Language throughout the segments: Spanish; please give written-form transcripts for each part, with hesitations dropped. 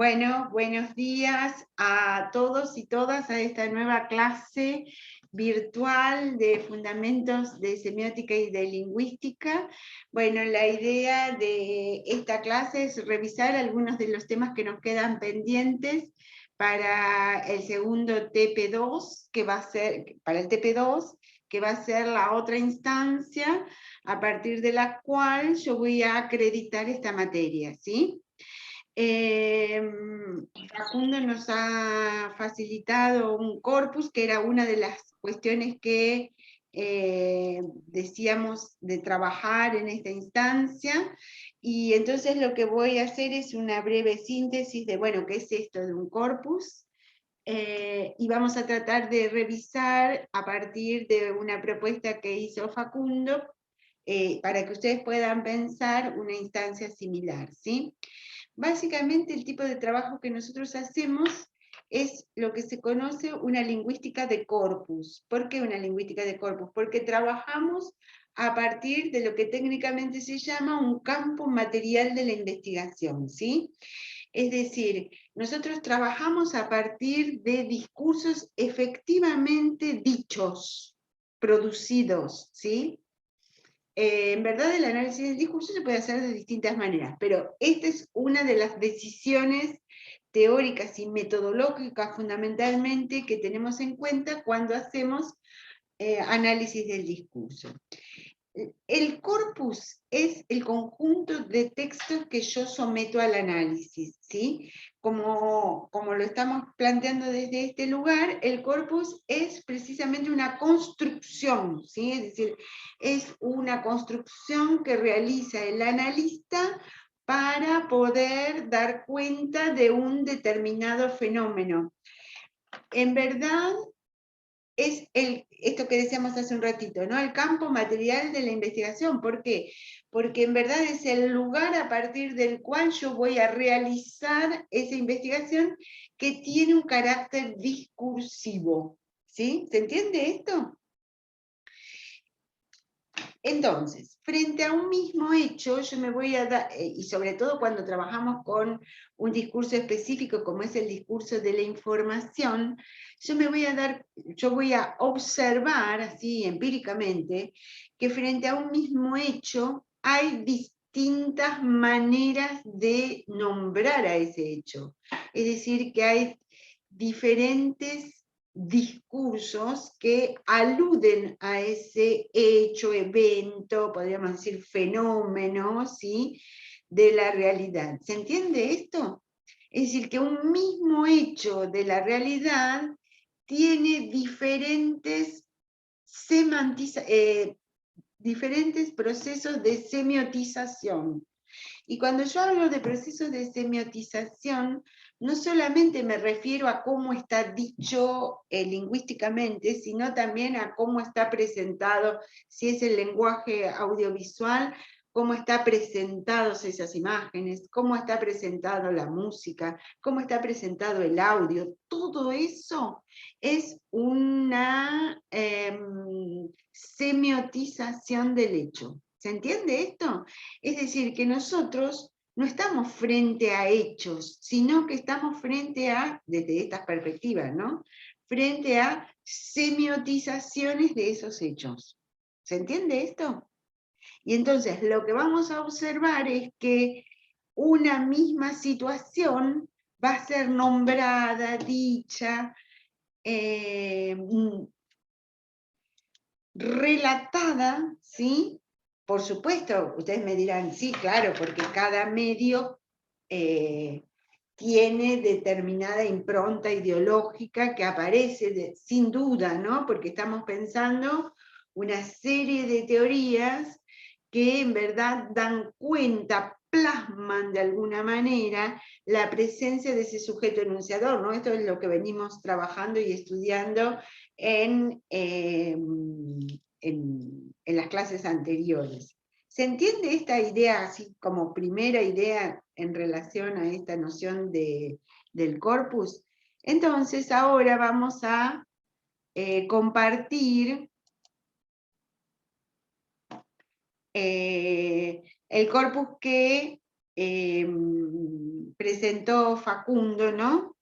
Bueno, buenos días a todos y todas a esta nueva clase virtual de Fundamentos de Semiótica y de Lingüística. Bueno, la idea de esta clase es revisar algunos de los temas que nos quedan pendientes para el segundo TP2, que va a ser, para el TP2, que va a ser la otra instancia a partir de la cual yo voy a acreditar esta materia, ¿sí? Facundo nos ha facilitado un corpus, que era una de las cuestiones que decíamos de trabajar en esta instancia, y entonces lo que voy a hacer es una breve síntesis de, bueno, ¿qué es esto de un corpus? Y vamos a tratar de revisar a partir de una propuesta que hizo Facundo, para que ustedes puedan pensar una instancia similar, ¿sí? Básicamente el tipo de trabajo que nosotros hacemos es lo que se conoce una lingüística de corpus. ¿Por qué una lingüística de corpus? Porque trabajamos a partir de lo que técnicamente se llama un campo material de la investigación, ¿sí? Es decir, nosotros trabajamos a partir de discursos efectivamente dichos, producidos, ¿sí? En verdad el análisis del discurso se puede hacer de distintas maneras, pero esta es una de las decisiones teóricas y metodológicas fundamentalmente que tenemos en cuenta cuando hacemos análisis del discurso. El corpus es el conjunto de textos que yo someto al análisis, ¿sí? Como lo estamos planteando desde este lugar, el corpus es precisamente una construcción, ¿sí? Es decir, es una construcción que realiza el analista para poder dar cuenta de un determinado fenómeno. En verdad, es esto que decíamos hace un ratito, ¿no? El campo material de la investigación. ¿Por qué? Porque en verdad es el lugar a partir del cual yo voy a realizar esa investigación que tiene un carácter discursivo, ¿sí? ¿Se entiende esto? Entonces, frente a un mismo hecho, yo me voy a dar, y sobre todo cuando trabajamos con un discurso específico como es el discurso de la información, yo voy a observar, así empíricamente, que frente a un mismo hecho hay distintas maneras de nombrar a ese hecho. Es decir, que hay diferentes discursos que aluden a ese hecho, evento, podríamos decir fenómeno, ¿sí?, de la realidad. ¿Se entiende esto? Es decir, que un mismo hecho de la realidad tiene diferentes diferentes procesos de semiotización. Y cuando yo hablo de procesos de semiotización, no solamente me refiero a cómo está dicho lingüísticamente, sino también a cómo está presentado, si es el lenguaje audiovisual, cómo está presentados esas imágenes, cómo está presentado la música, cómo está presentado el audio. Todo eso es una semiotización del hecho. ¿Se entiende esto? Es decir, que nosotros no estamos frente a hechos, sino que estamos frente a, desde estas perspectivas, ¿no?, frente a semiotizaciones de esos hechos. ¿Se entiende esto? Y entonces lo que vamos a observar es que una misma situación va a ser nombrada, dicha, relatada, ¿sí? Por supuesto, ustedes me dirán, sí, claro, porque cada medio tiene determinada impronta ideológica que aparece sin duda, ¿no? Porque estamos pensando una serie de teorías que en verdad dan cuenta, plasman de alguna manera la presencia de ese sujeto enunciador, ¿no? Esto es lo que venimos trabajando y estudiando en las clases anteriores. ¿Se entiende esta idea así como primera idea en relación a esta noción del corpus? Entonces ahora vamos a compartir el corpus que presentó Facundo, ¿no?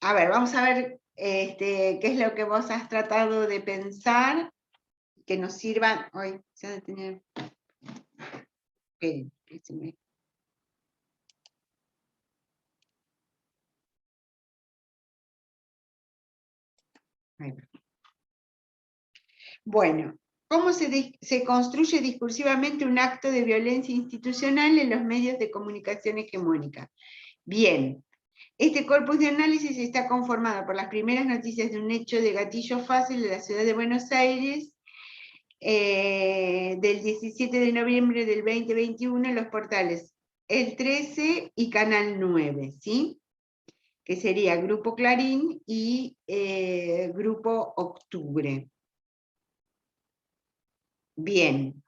A ver, vamos a ver qué es lo que vos has tratado de pensar, que nos sirva. Hoy se ha de tener. Esperen, que se me- Ahí va. Bueno, ¿cómo se construye discursivamente un acto de violencia institucional en los medios de comunicación hegemónica? Bien, este corpus de análisis está conformado por las primeras noticias de un hecho de gatillo fácil de la ciudad de Buenos Aires, del 17 de noviembre del 2021 en los portales El 13 y Canal 9, ¿sí? Que sería Grupo Clarín y Grupo Octubre. Bien.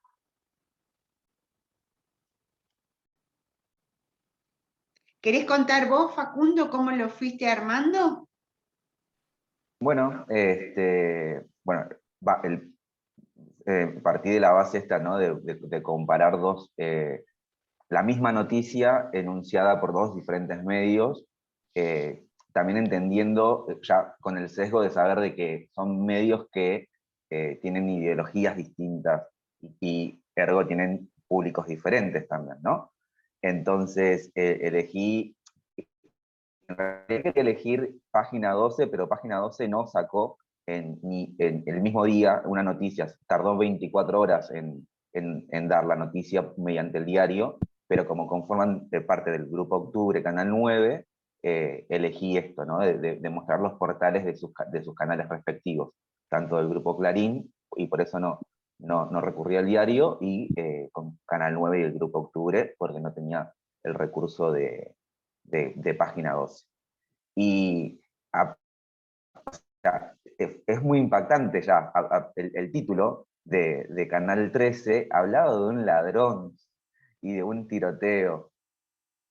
¿Querés contar vos, Facundo, cómo lo fuiste armando? Bueno, partí de la base esta, ¿no? De comparar la misma noticia enunciada por dos diferentes medios, también entendiendo ya con el sesgo de saber de que son medios que tienen ideologías distintas y ergo tienen públicos diferentes también, ¿no? Entonces elegí, en realidad quería elegir Página 12, pero Página 12 no sacó ni en el mismo día una noticia, tardó 24 horas en dar la noticia mediante el diario, pero como conforman parte del Grupo Octubre, Canal 9, elegí esto, ¿no? de mostrar los portales de sus canales respectivos, tanto del Grupo Clarín, y por eso no recurrí al diario, y con Canal 9 y el Grupo Octubre, porque no tenía el recurso de Página 12. Y es muy impactante ya, el título de Canal 13 hablaba de un ladrón y de un tiroteo.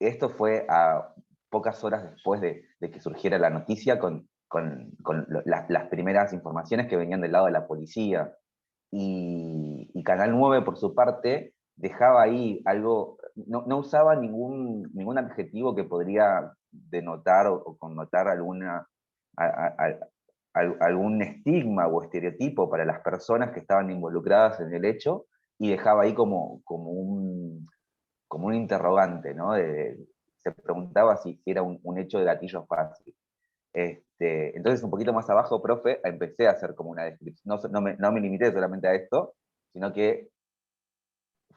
Esto fue a pocas horas después de que surgiera la noticia con las primeras informaciones que venían del lado de la policía. Y Canal 9, por su parte, dejaba ahí algo, no usaba ningún adjetivo que podría denotar o connotar algún estigma o estereotipo para las personas que estaban involucradas en el hecho, y dejaba ahí como un interrogante, ¿no? Se preguntaba si era un hecho de gatillo fácil. Entonces, un poquito más abajo, profe, empecé a hacer como una descripción. No me limité solamente a esto, sino que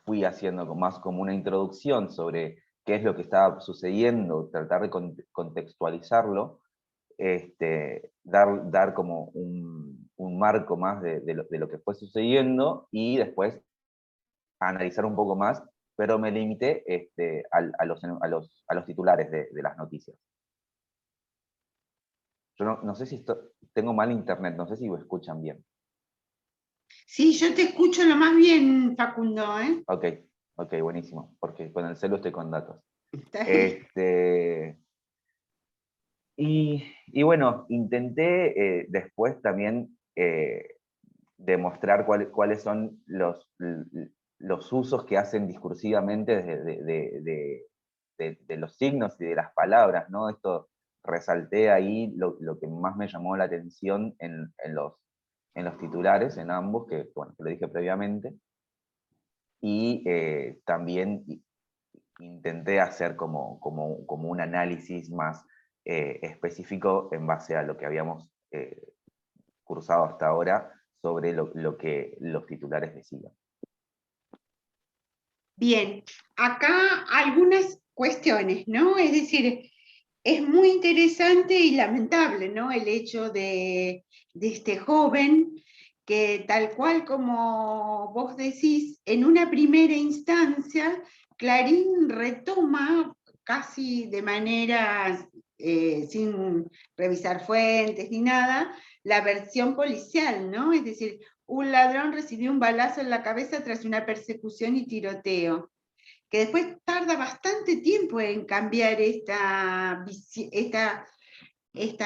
fui haciendo más como una introducción sobre qué es lo que estaba sucediendo, tratar de contextualizarlo, dar como un marco más de lo que fue sucediendo, y después analizar un poco más, pero me limité a los titulares de las noticias. Yo no sé si tengo mal internet, no sé si lo escuchan bien. Sí, yo te escucho lo más bien, Facundo, ¿eh? Ok, buenísimo, porque con el celu estoy con datos. Está bien. Y bueno, intenté después también demostrar cuáles son los usos que hacen discursivamente de los signos y de las palabras, ¿no? Esto resalté ahí lo que más me llamó la atención en los titulares, en ambos, que bueno, te lo dije previamente, y también intenté hacer como un análisis más específico en base a lo que habíamos cursado hasta ahora sobre lo que los titulares decían. Bien, acá algunas cuestiones, ¿no? Es decir, es muy interesante y lamentable, ¿no? El hecho de este joven que, tal cual como vos decís, en una primera instancia, Clarín retoma casi de manera, sin revisar fuentes ni nada, la versión policial, ¿no? Es decir, un ladrón recibió un balazo en la cabeza tras una persecución y tiroteo, que después tarda bastante tiempo en cambiar esta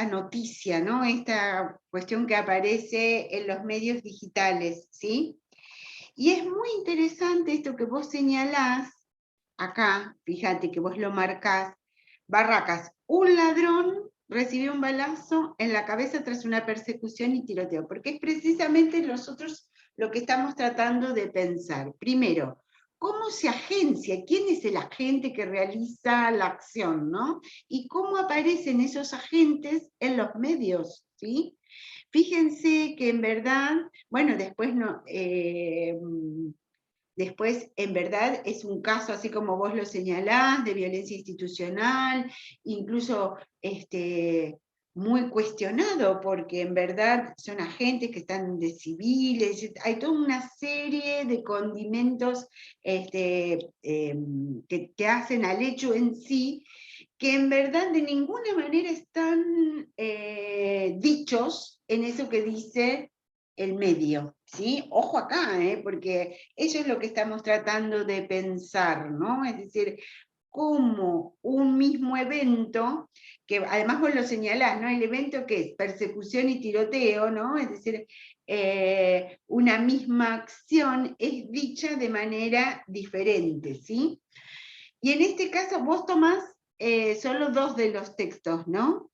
noticia, ¿no? Esta cuestión que aparece en los medios digitales, ¿sí? Y es muy interesante esto que vos señalás acá, fíjate que vos lo marcás, Barracas, un ladrón recibió un balazo en la cabeza tras una persecución y tiroteo, porque es precisamente nosotros lo que estamos tratando de pensar. Primero, ¿cómo se agencia? ¿Quién es el agente que realiza la acción, ¿no? Y cómo aparecen esos agentes en los medios, ¿sí? Fíjense que en verdad, bueno, después no, después, en verdad, es un caso, así como vos lo señalás, de violencia institucional, incluso muy cuestionado, porque en verdad son agentes que están de civiles, hay toda una serie de condimentos que hacen al hecho en sí, que en verdad de ninguna manera están dichos en eso que dice el medio, ¿sí? Ojo acá, porque eso es lo que estamos tratando de pensar, ¿no? Es decir, cómo un mismo evento, que además vos lo señalás, ¿no? El evento que es persecución y tiroteo, ¿no? Es decir, una misma acción es dicha de manera diferente, ¿sí? Y en este caso vos tomás solo dos de los textos, ¿no?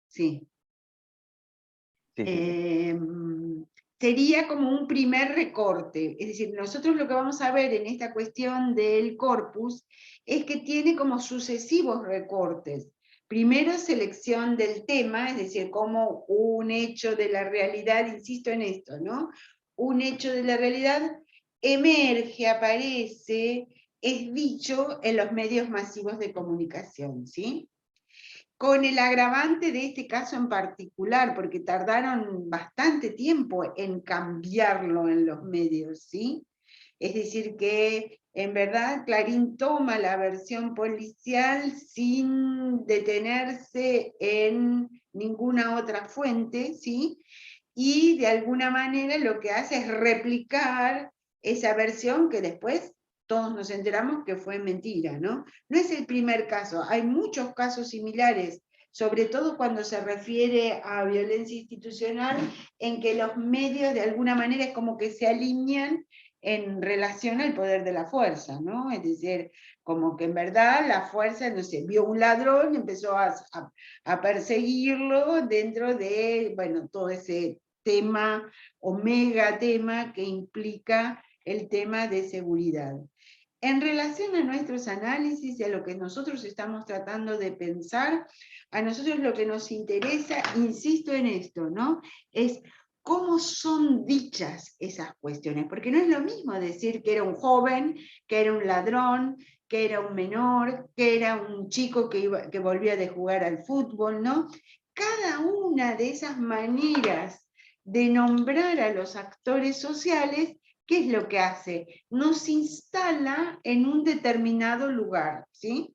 Sí. Sí, sí, sí. Sería como un primer recorte. Es decir, nosotros lo que vamos a ver en esta cuestión del corpus es que tiene como sucesivos recortes. Primero, selección del tema, es decir, como un hecho de la realidad, insisto en esto, ¿no? Un hecho de la realidad emerge, aparece, es dicho en los medios masivos de comunicación, ¿sí? Con el agravante de este caso en particular, porque tardaron bastante tiempo en cambiarlo en los medios, ¿sí? Es decir, que en verdad Clarín toma la versión policial sin detenerse en ninguna otra fuente, ¿sí? Y de alguna manera lo que hace es replicar esa versión que después todos nos enteramos que fue mentira, ¿no? No es el primer caso, hay muchos casos similares, sobre todo cuando se refiere a violencia institucional, en que los medios de alguna manera es como que se alinean en relación al poder de la fuerza, ¿no? Es decir, como que en verdad la fuerza, no sé, vio un ladrón y empezó a perseguirlo dentro de, bueno, todo ese tema o mega tema que implica el tema de seguridad. En relación a nuestros análisis y a lo que nosotros estamos tratando de pensar, a nosotros lo que nos interesa, insisto en esto, ¿no? Es cómo son dichas esas cuestiones, porque no es lo mismo decir que era un joven, que era un ladrón, que era un menor, que era un chico que volvía de jugar al fútbol, ¿no? Cada una de esas maneras de nombrar a los actores sociales, ¿qué es lo que hace? Nos instala en un determinado lugar, ¿sí?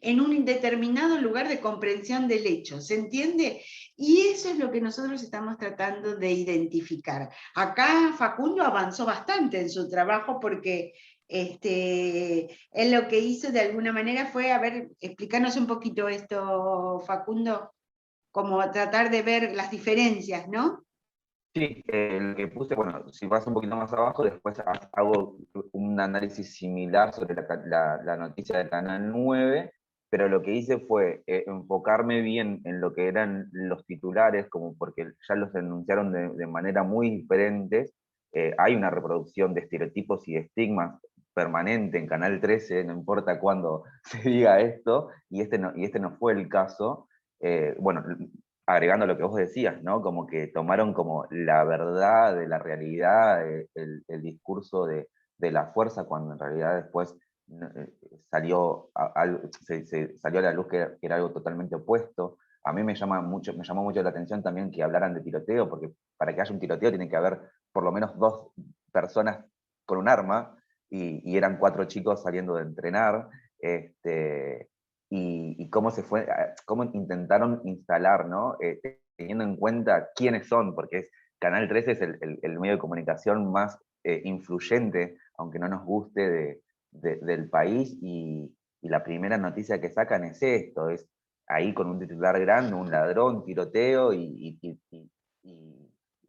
En un determinado lugar de comprensión del hecho, ¿se entiende? Y eso es lo que nosotros estamos tratando de identificar. Acá Facundo avanzó bastante en su trabajo porque él lo que hizo de alguna manera fue, a ver, explícanos un poquito esto, Facundo, como tratar de ver las diferencias, ¿no? Sí, lo que puse, bueno, si vas un poquito más abajo, después hago un análisis similar sobre la noticia de Canal 9, pero lo que hice fue enfocarme bien en lo que eran los titulares, como porque ya los enunciaron de manera muy diferentes. Hay una reproducción de estereotipos y estigmas permanente en Canal 13, no importa cuándo se diga esto, y este no fue el caso. Bueno, agregando lo que vos decías, ¿no? Como que tomaron como la verdad de la realidad, el discurso de la fuerza, cuando en realidad después salió salió a la luz que era algo totalmente opuesto. A mí me llamó mucho la atención también que hablaran de tiroteo, porque para que haya un tiroteo tiene que haber por lo menos dos personas con un arma, y eran cuatro chicos saliendo de entrenar. Y cómo cómo intentaron instalar, ¿no? Teniendo en cuenta quiénes son, porque Canal 13 es el medio de comunicación más influyente, aunque no nos guste, del país, y la primera noticia que sacan es esto, es ahí con un titular grande, un ladrón, tiroteo, e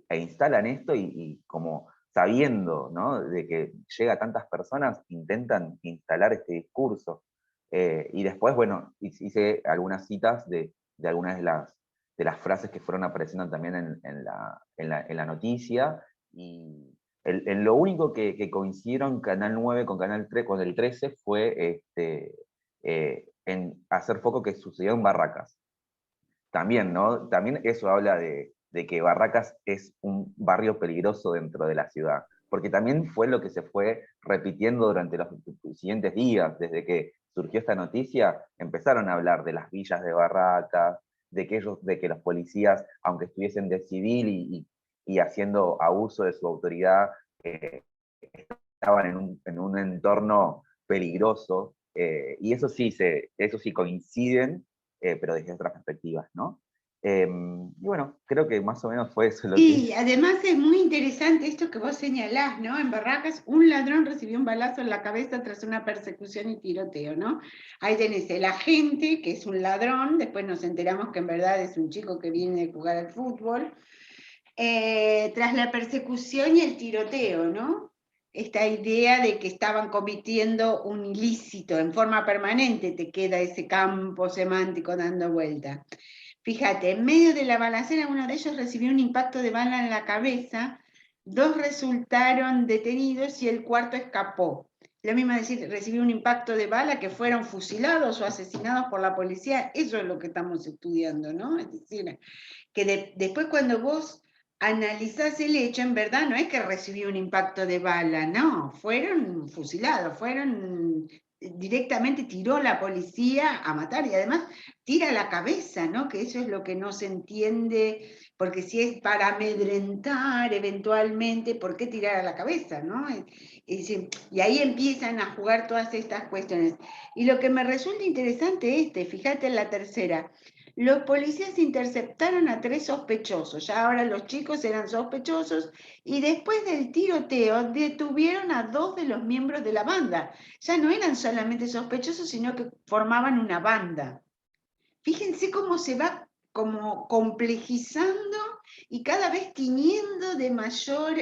instalan esto, y como sabiendo, ¿no?, de que llega a tantas personas, intentan instalar este discurso. Y después, bueno, hice algunas citas de algunas de las frases que fueron apareciendo también en la noticia, y en lo único que coincidieron Canal 9 con Canal 3, con el 13, fue en hacer foco que sucedió en Barracas. También, ¿no? También eso habla de que Barracas es un barrio peligroso dentro de la ciudad, porque también fue lo que se fue repitiendo durante los siguientes días. Desde que surgió esta noticia, empezaron a hablar de las villas de Barracas, de que los policías, aunque estuviesen de civil y haciendo abuso de su autoridad, estaban en un entorno peligroso, y eso sí coinciden, pero desde otras perspectivas, ¿no? Y bueno, creo que más o menos fue eso lo que... Sí, además es muy interesante esto que vos señalás, ¿no? En Barracas, un ladrón recibió un balazo en la cabeza tras una persecución y tiroteo, ¿no? Ahí tenés el agente, que es un ladrón, después nos enteramos que en verdad es un chico que viene a jugar al fútbol, tras la persecución y el tiroteo, ¿no? Esta idea de que estaban cometiendo un ilícito en forma permanente, te queda ese campo semántico dando vuelta. Fíjate, en medio de la balacera, uno de ellos recibió un impacto de bala en la cabeza, 2 resultaron detenidos y el cuarto escapó. Lo mismo decir, recibió un impacto de bala, que fueron fusilados o asesinados por la policía. Eso es lo que estamos estudiando, ¿no? Es decir, que después cuando vos analizás el hecho, en verdad no es que recibió un impacto de bala, no, fueron fusilados, directamente tiró la policía a matar, y además tira la cabeza, ¿no? Que eso es lo que no se entiende, porque si es para amedrentar eventualmente, ¿por qué tirar a la cabeza, no? Y ahí empiezan a jugar todas estas cuestiones. Y lo que me resulta interesante fíjate en la tercera, los policías interceptaron a 3 sospechosos, ya ahora los chicos eran sospechosos, y después del tiroteo detuvieron a 2 de los miembros de la banda. Ya no eran solamente sospechosos, sino que formaban una banda. Fíjense cómo se va como complejizando y cada vez teniendo de mayor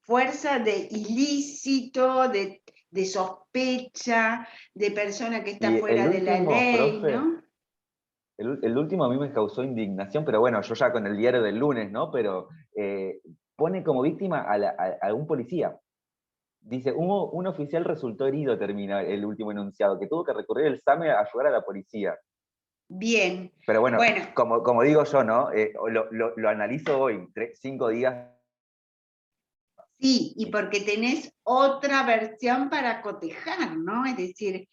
fuerza de ilícito, de sospecha, de persona que está Y el fuera de la último, ley, profe, ¿no? el último a mí me causó indignación, pero bueno, yo ya con el diario del lunes, ¿no? Pero pone como víctima a un policía. Dice, un oficial resultó herido, termina el último enunciado, que tuvo que recurrir el SAME a ayudar a la policía. Bien, Pero bueno, bueno, como digo yo, ¿no? Lo analizo hoy, 5 días. sí, y porque tenés otra versión para cotejar, ¿no? Es decir,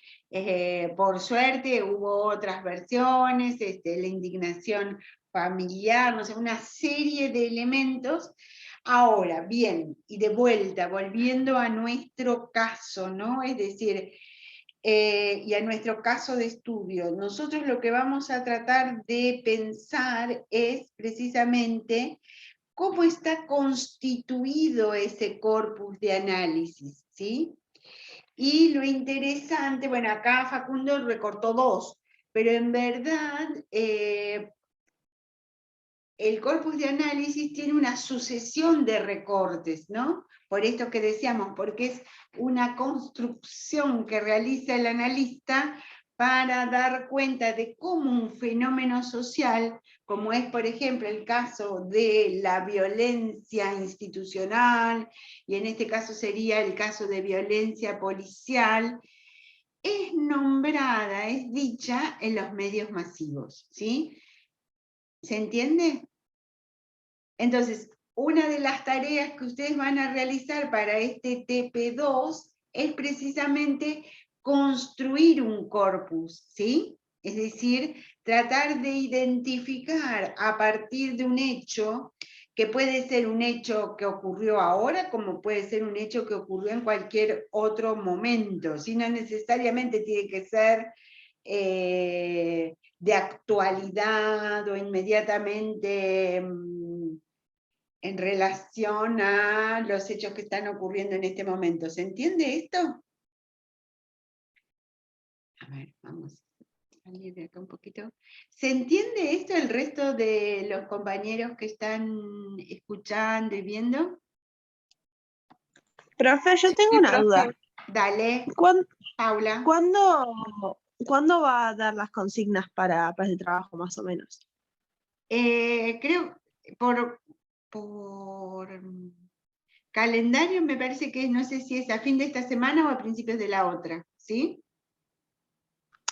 por suerte hubo otras versiones, la indignación familiar, no sé, una serie de elementos. Ahora, bien, y de vuelta, volviendo a nuestro caso, ¿no? Es decir, y a nuestro caso de estudio, nosotros lo que vamos a tratar de pensar es precisamente cómo está constituido ese corpus de análisis, ¿sí? Y lo interesante, bueno, acá Facundo recortó 2, pero en verdad el corpus de análisis tiene una sucesión de recortes, ¿no? Por esto que decíamos, porque es una construcción que realiza el analista para dar cuenta de cómo un fenómeno social, como es por ejemplo el caso de la violencia institucional, y en este caso sería el caso de violencia policial, es nombrada, es dicha en los medios masivos, ¿sí? ¿Se entiende? Entonces, una de las tareas que ustedes van a realizar para este TP2 es precisamente construir un corpus, ¿sí? Es decir, tratar de identificar a partir de un hecho, que puede ser un hecho que ocurrió ahora, como puede ser un hecho que ocurrió en cualquier otro momento, si no necesariamente tiene que ser de actualidad o inmediatamente en relación a los hechos que están ocurriendo en este momento. ¿Se entiende esto? A ver, vamos a salir de acá un poquito. ¿Se entiende esto el resto de los compañeros que están escuchando y viendo? Profe, yo tengo Sí, una profe. duda. Dale, Paula. ¿Cuándo va a dar las consignas para el trabajo, más o menos? Creo, por calendario me parece que no sé si es a fin de esta semana o a principios de la otra, ¿sí?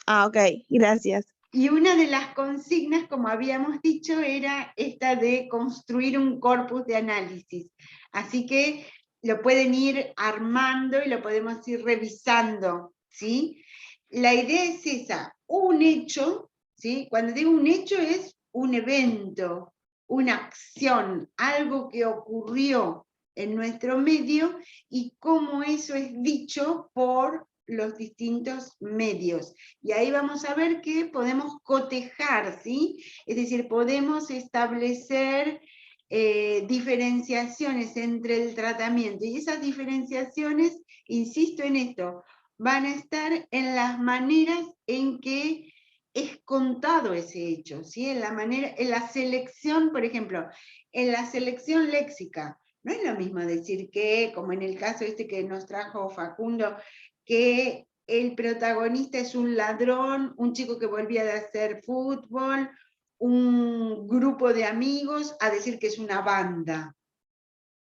Ah, ok, gracias. Y una de las consignas, como habíamos dicho, era esta de construir un corpus de análisis. Así que lo pueden ir armando y lo podemos ir revisando, ¿sí? La idea es esa, un hecho, ¿sí? Cuando digo un hecho es un evento, una acción, algo que ocurrió en nuestro medio y cómo eso es dicho por los distintos medios. Y ahí vamos a ver que podemos cotejar, ¿sí? Es decir, podemos establecer diferenciaciones entre el tratamiento, y esas diferenciaciones, insisto en esto, van a estar en las maneras en que es contado ese hecho, ¿sí? En la selección, por ejemplo, en la selección léxica. No es lo mismo decir que, como en el caso este que nos trajo Facundo, que el protagonista es un ladrón, un chico que volvía de hacer fútbol, un grupo de amigos, a decir que es una banda.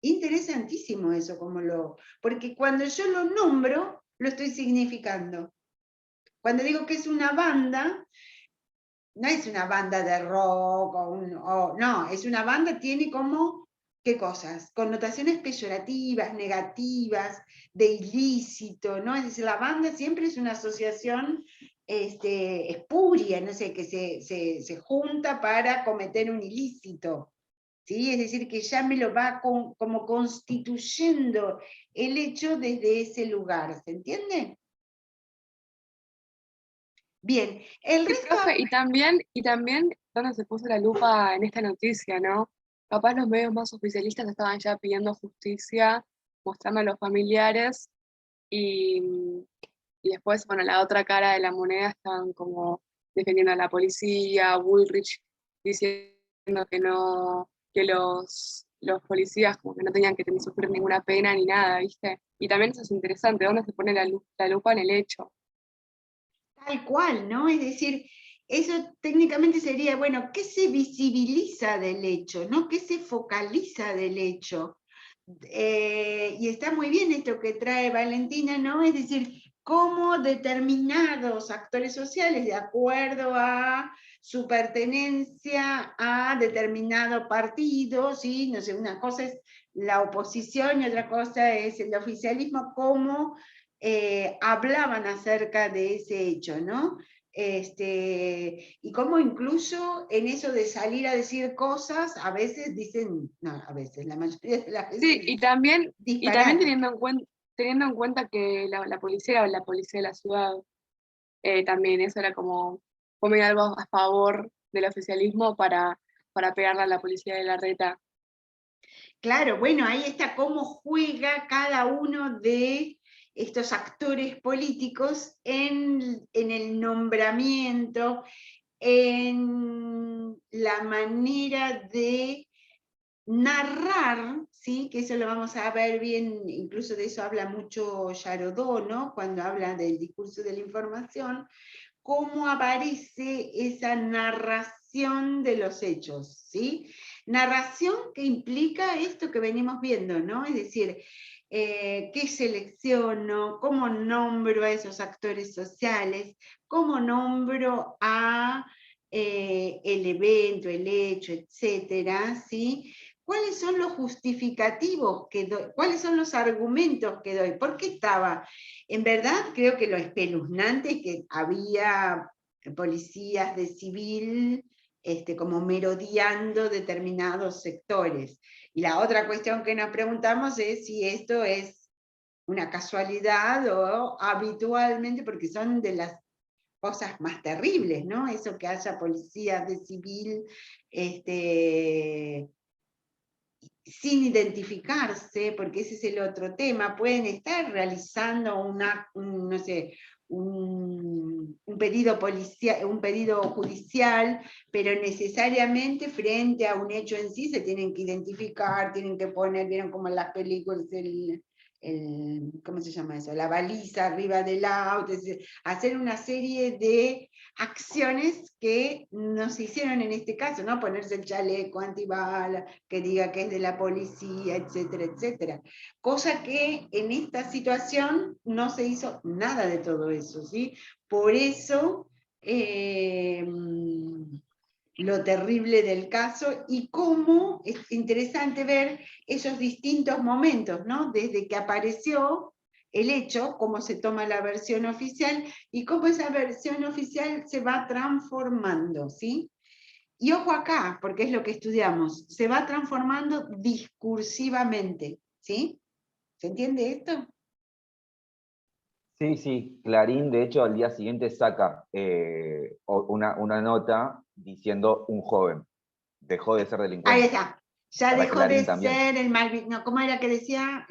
Interesantísimo eso, porque cuando yo lo nombro, lo estoy significando. Cuando digo que es una banda, no es una banda de rock, no, es una banda, tiene como, ¿qué cosas? Connotaciones peyorativas, negativas, de ilícito, ¿no? Es decir, la banda siempre es una asociación espuria, no sé, que se junta para cometer un ilícito, ¿sí? Es decir, que ya me lo va como constituyendo el hecho desde ese lugar, ¿se entiende? Bien, el Sí, resto... profe, y también donde se puso la lupa en esta noticia, ¿no? Capaz los medios más oficialistas estaban ya pidiendo justicia, mostrando a los familiares, y, y después, bueno, la otra cara de la moneda estaban como defendiendo a la policía, Bullrich diciendo que no, que los policías como que no tenían que sufrir ninguna pena ni nada, ¿viste? Y también eso es interesante, dónde se pone la lupa en el hecho. Tal cual, ¿no? Es decir, eso técnicamente sería, bueno, ¿qué se visibiliza del hecho, ¿no? ¿Qué se focaliza del hecho? Y está muy bien esto que trae Valentina, ¿no? Es decir, cómo determinados actores sociales, de acuerdo a su pertenencia a determinado partido, ¿sí? No sé, una cosa es la oposición y otra cosa es el oficialismo, cómo hablaban acerca de ese hecho, ¿no? Y cómo incluso en eso de salir a decir cosas, a veces dicen, no, a veces, la mayoría de las veces. Sí, y también disparate. teniendo en cuenta que la policía era la policía de la ciudad, también eso era como algo a favor del oficialismo para pegarle a la policía de la reta. Claro, bueno, ahí está cómo juega cada uno de estos actores políticos en el nombramiento, en la manera de narrar, ¿sí? Que eso lo vamos a ver bien, incluso de eso habla mucho Yarodó, ¿no? Cuando habla del discurso de la información, cómo aparece esa narración de los hechos, ¿sí? Narración que implica esto que venimos viendo, ¿no? Es decir, qué selecciono, cómo nombro a esos actores sociales, cómo nombro a el evento, el hecho, etcétera, ¿sí? ¿Cuáles son los justificativos que doy? ¿Cuáles son los argumentos que doy? ¿Por qué estaba? En verdad, creo que lo espeluznante es que había policías de civil como merodeando determinados sectores. Y la otra cuestión que nos preguntamos es si esto es una casualidad o habitualmente, porque son de las cosas más terribles, ¿no? Eso que haya policías de civil sin identificarse, porque ese es el otro tema, pueden estar realizando no sé, un pedido policial, un pedido judicial, pero necesariamente frente a un hecho en sí se tienen que identificar, tienen que poner, vieron como en las películas ¿cómo se llama eso? La baliza arriba del auto, es decir, hacer una serie de acciones que no se hicieron en este caso, ¿no? Ponerse el chaleco antibala, que diga que es de la policía, etcétera, etcétera. Cosa que en esta situación no se hizo nada de todo eso, ¿sí? Por eso, lo terrible del caso y cómo es interesante ver esos distintos momentos, ¿no? Desde que apareció el hecho, cómo se toma la versión oficial y cómo esa versión oficial se va transformando, ¿sí? Y ojo acá, porque es lo que estudiamos, se va transformando discursivamente, ¿sí? ¿Se entiende esto? Sí, sí, Clarín de hecho al día siguiente saca una nota diciendo un joven, dejó de ser Ahí delincuente. está, ya Para dejó de Clarín también. ser el mal, no, ¿cómo era que decía?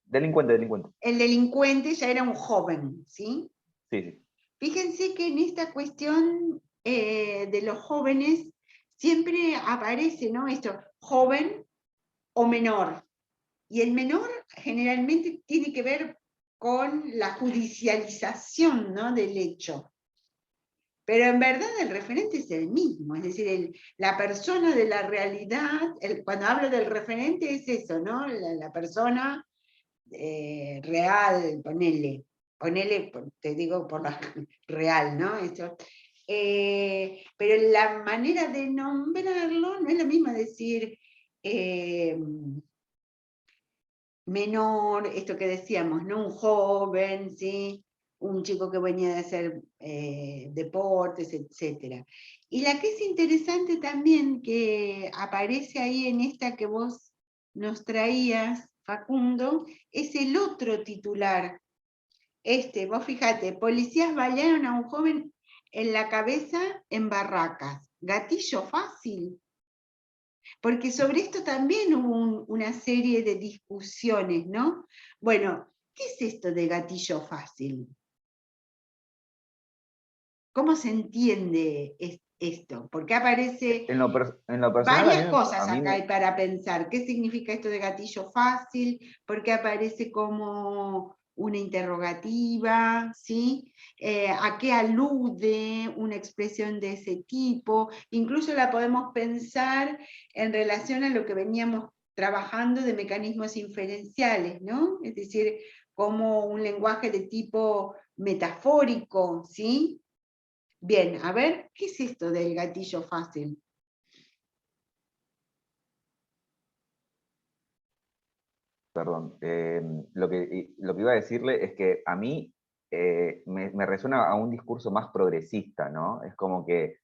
Delincuente, delincuente. El delincuente ya era un joven, ¿sí? Sí, sí. Fíjense que en esta cuestión de los jóvenes siempre aparece, ¿no? Esto, joven o menor. Y el menor generalmente tiene que ver con la judicialización, ¿no? Del hecho. Pero en verdad el referente es el mismo, es decir, la persona de la realidad, cuando hablo del referente es eso, ¿no? La persona real, ponele, te digo por la real, ¿no? Eso. Pero la manera de nombrarlo no es la misma decir menor, esto que decíamos, ¿no? Un joven, ¿sí? Un chico que venía de hacer deportes, etc. Y la que es interesante también, que aparece ahí en esta que vos nos traías, Facundo, es el otro titular. Vos fíjate, policías balearon a un joven en la cabeza en Barracas. Gatillo fácil. Porque sobre esto también hubo una serie de discusiones, ¿no? Bueno, ¿qué es esto de gatillo fácil? ¿Cómo se entiende esto? Porque aparece En lo personal varias cosas a mí acá hay para pensar. ¿Qué significa esto de gatillo fácil? ¿Por qué aparece como una interrogativa? ¿Sí? ¿A qué alude una expresión de ese tipo? Incluso la podemos pensar en relación a lo que veníamos trabajando de mecanismos inferenciales, ¿no? Es decir, como un lenguaje de tipo metafórico, ¿sí? Bien, a ver, ¿qué es esto del gatillo fácil? Perdón, lo que iba a decirle es que a mí me resuena a un discurso más progresista, ¿no? Es como que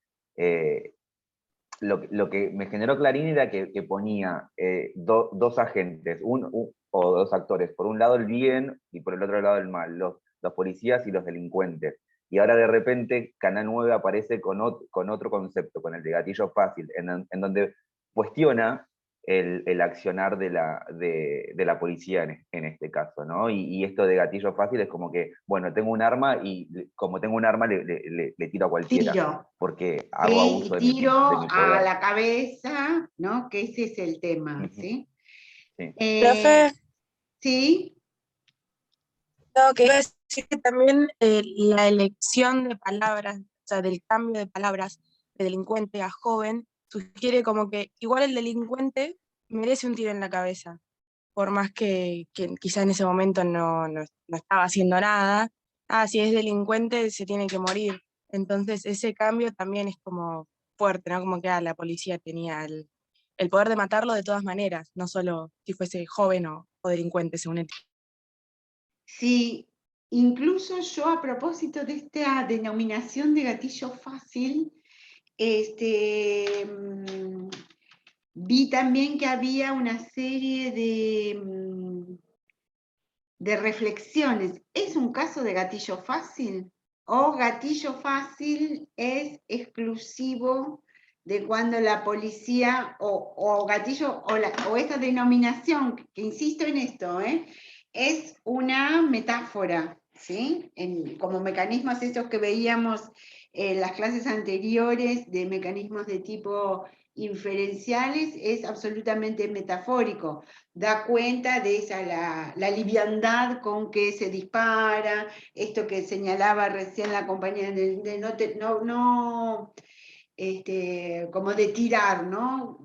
lo que me generó Clarín era que ponía dos agentes, o dos actores, por un lado el bien y por el otro lado el mal, los policías y los delincuentes. Y ahora de repente Canal 9 aparece con otro concepto, con el de gatillo fácil, en donde cuestiona el accionar de la policía en este caso, ¿no? Y esto de gatillo fácil es como que, bueno, tengo un arma y como tengo un arma le tiro a cualquiera, Tiro. porque hago Sí, abuso tiro de mi a poder. la cabeza, ¿no? Que ese es el tema, Ujú, ¿sí? sí. Profe, Sí, no, que iba a decir que también la elección de palabras, o sea, del cambio de palabras de delincuente a joven, sugiere como que igual el delincuente merece un tiro en la cabeza, por más que quizá en ese momento no estaba haciendo nada. Ah, si es delincuente se tiene que morir. Entonces ese cambio también es como fuerte, ¿no? Como que la policía tenía el poder de matarlo de todas maneras, no solo si fuese joven o delincuente, según el... sí. Incluso yo a propósito de esta denominación de gatillo fácil, vi también que había una serie de reflexiones. ¿Es un caso de gatillo fácil? ¿O gatillo fácil es exclusivo de cuando la policía, o gatillo, o esta denominación, que insisto en esto, es una metáfora, ¿sí? Como mecanismos estos que veíamos en las clases anteriores, de mecanismos de tipo inferenciales es absolutamente metafórico. Da cuenta de esa, la liviandad con que se dispara, esto que señalaba recién la compañera, de como de tirar, ¿no?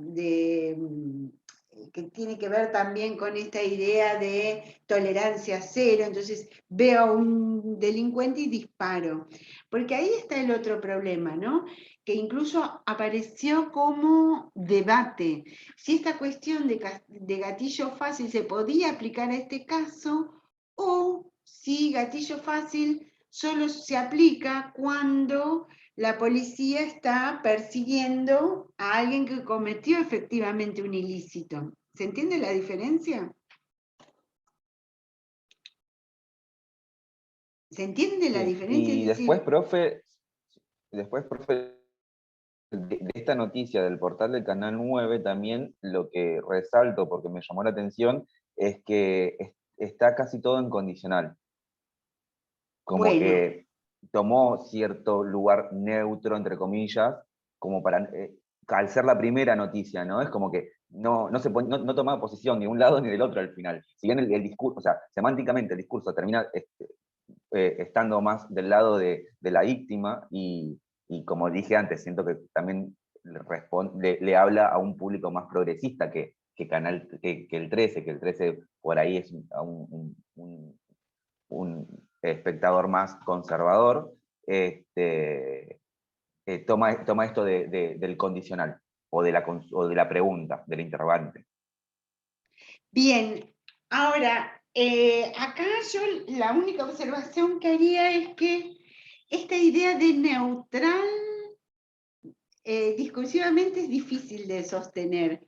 Que tiene que ver también con esta idea de tolerancia cero. Entonces veo a un delincuente y disparo. Porque ahí está el otro problema, ¿no? Que incluso apareció como debate. Si esta cuestión de gatillo fácil se podía aplicar a este caso, o si gatillo fácil solo se aplica cuando la policía está persiguiendo a alguien que cometió efectivamente un ilícito. ¿Se entiende la diferencia? ¿Se entiende la Sí. diferencia? Y Es decir, después, profe, de esta noticia del portal del Canal 9, también lo que resalto, porque me llamó la atención, es que está casi todo en condicional. Como bueno, que tomó cierto lugar neutro, entre comillas, como para, al ser la primera noticia, ¿no? Es como que no tomaba posición ni de un lado ni del otro al final. Si bien el discurso, o sea, semánticamente el discurso termina estando más del lado de la víctima, y como dije antes, siento que también le habla a un público más progresista que el 13, que el 13 por ahí es un espectador más conservador. Toma esto del condicional, o de la pregunta, del interrogante. bien, ahora, acá yo la única observación que haría es que esta idea de neutral discursivamente es difícil de sostener.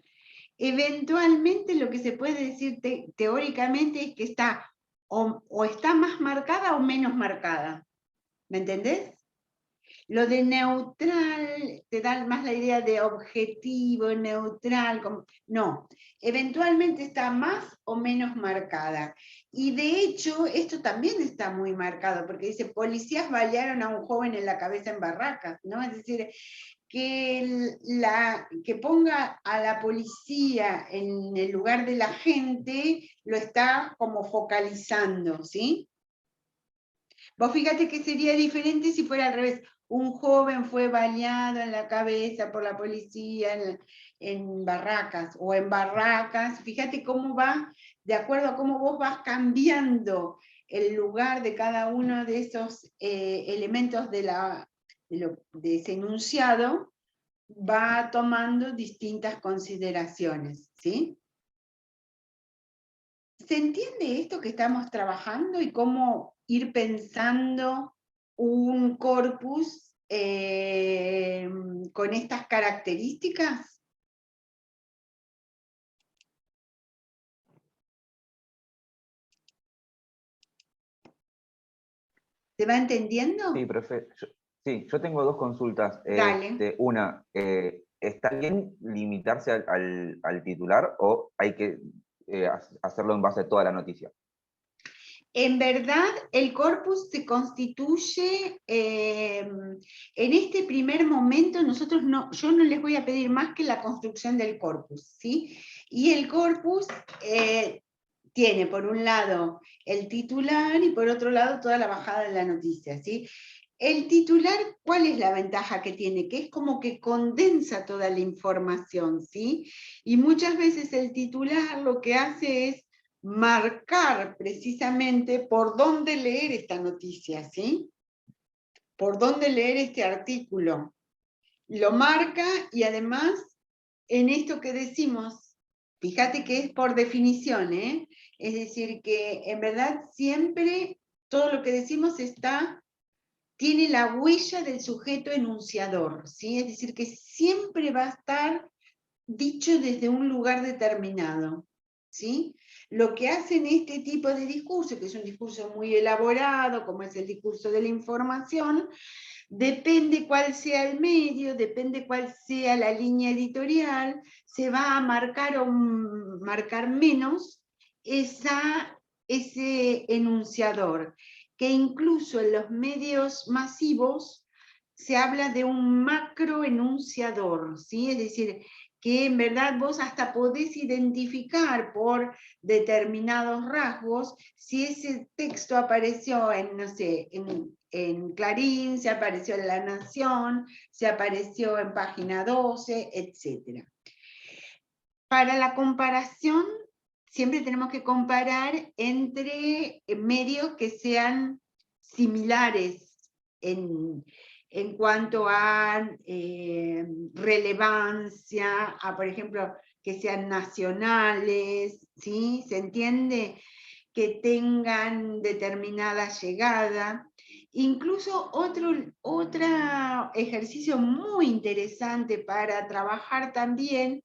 Eventualmente lo que se puede decir teóricamente es que está o está más marcada o menos marcada. ¿Me entendés? Lo de neutral te da más la idea de objetivo, neutral. No, eventualmente está más o menos marcada. Y de hecho, esto también está muy marcado, porque dice, policías balearon a un joven en la cabeza en Barracas, ¿no? Es decir, que ponga a la policía en el lugar de la gente, lo está como focalizando, ¿sí? Vos fíjate que sería diferente si fuera al revés. Un joven fue baleado en la cabeza por la policía en Barracas, o en Barracas. Fíjate cómo va, de acuerdo a cómo vos vas cambiando el lugar de cada uno de esos elementos de ese enunciado, va tomando distintas consideraciones, ¿sí? ¿Se entiende esto que estamos trabajando y cómo ir pensando un corpus con estas características? ¿Se va entendiendo? Sí, profe. Yo tengo dos consultas. Dale. Una, ¿está bien limitarse al titular, o hay que hacerlo en base a toda la noticia? En verdad, el corpus se constituye, en este primer momento, yo no les voy a pedir más que la construcción del corpus, ¿sí? Y el corpus tiene por un lado el titular y por otro lado toda la bajada de la noticia, ¿sí? El titular, ¿cuál es la ventaja que tiene? Que es como que condensa toda la información, ¿sí? Y muchas veces el titular lo que hace es marcar precisamente por dónde leer esta noticia, ¿sí? Por dónde leer este artículo. Lo marca, y además, en esto que decimos, fíjate que es por definición, ¿eh? Es decir, que en verdad siempre todo lo que decimos tiene la huella del sujeto enunciador, ¿sí? Es decir, que siempre va a estar dicho desde un lugar determinado, ¿sí? Lo que hacen este tipo de discurso, que es un discurso muy elaborado, como es el discurso de la información, depende cuál sea el medio, depende cuál sea la línea editorial, se va a marcar o marcar menos ese enunciador, que incluso en los medios masivos se habla de un macroenunciador, ¿sí? Es decir, que en verdad vos hasta podés identificar por determinados rasgos si ese texto apareció en, no sé, en Clarín, se apareció en La Nación, se apareció en Página 12, etc. Para la comparación, siempre tenemos que comparar entre medios que sean similares en cuanto a relevancia, a, por ejemplo, que sean nacionales, ¿sí? ¿Se entiende? Que tengan determinada llegada. Incluso otro ejercicio muy interesante para trabajar también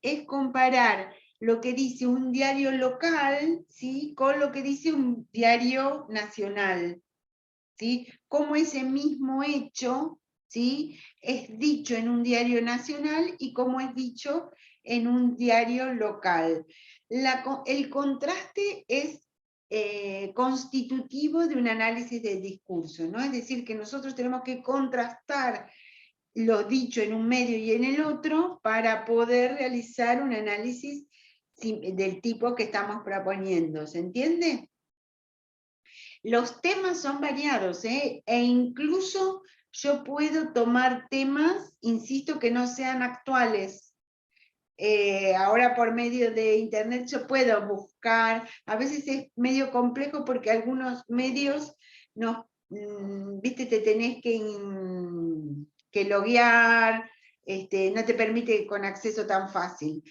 es comparar lo que dice un diario local, ¿sí? Con lo que dice un diario nacional, ¿sí? Cómo ese mismo hecho, ¿sí? Es dicho en un diario nacional y cómo es dicho en un diario local. El contraste es constitutivo de un análisis del discurso, ¿no? Es decir, que nosotros tenemos que contrastar lo dicho en un medio y en el otro para poder realizar un análisis del tipo que estamos proponiendo, ¿se entiende? Los temas son variados, e incluso yo puedo tomar temas, insisto, que no sean actuales. Ahora por medio de internet yo puedo buscar, a veces es medio complejo porque algunos medios nos, viste, te tenés que loguear, no te permite con acceso tan fácil.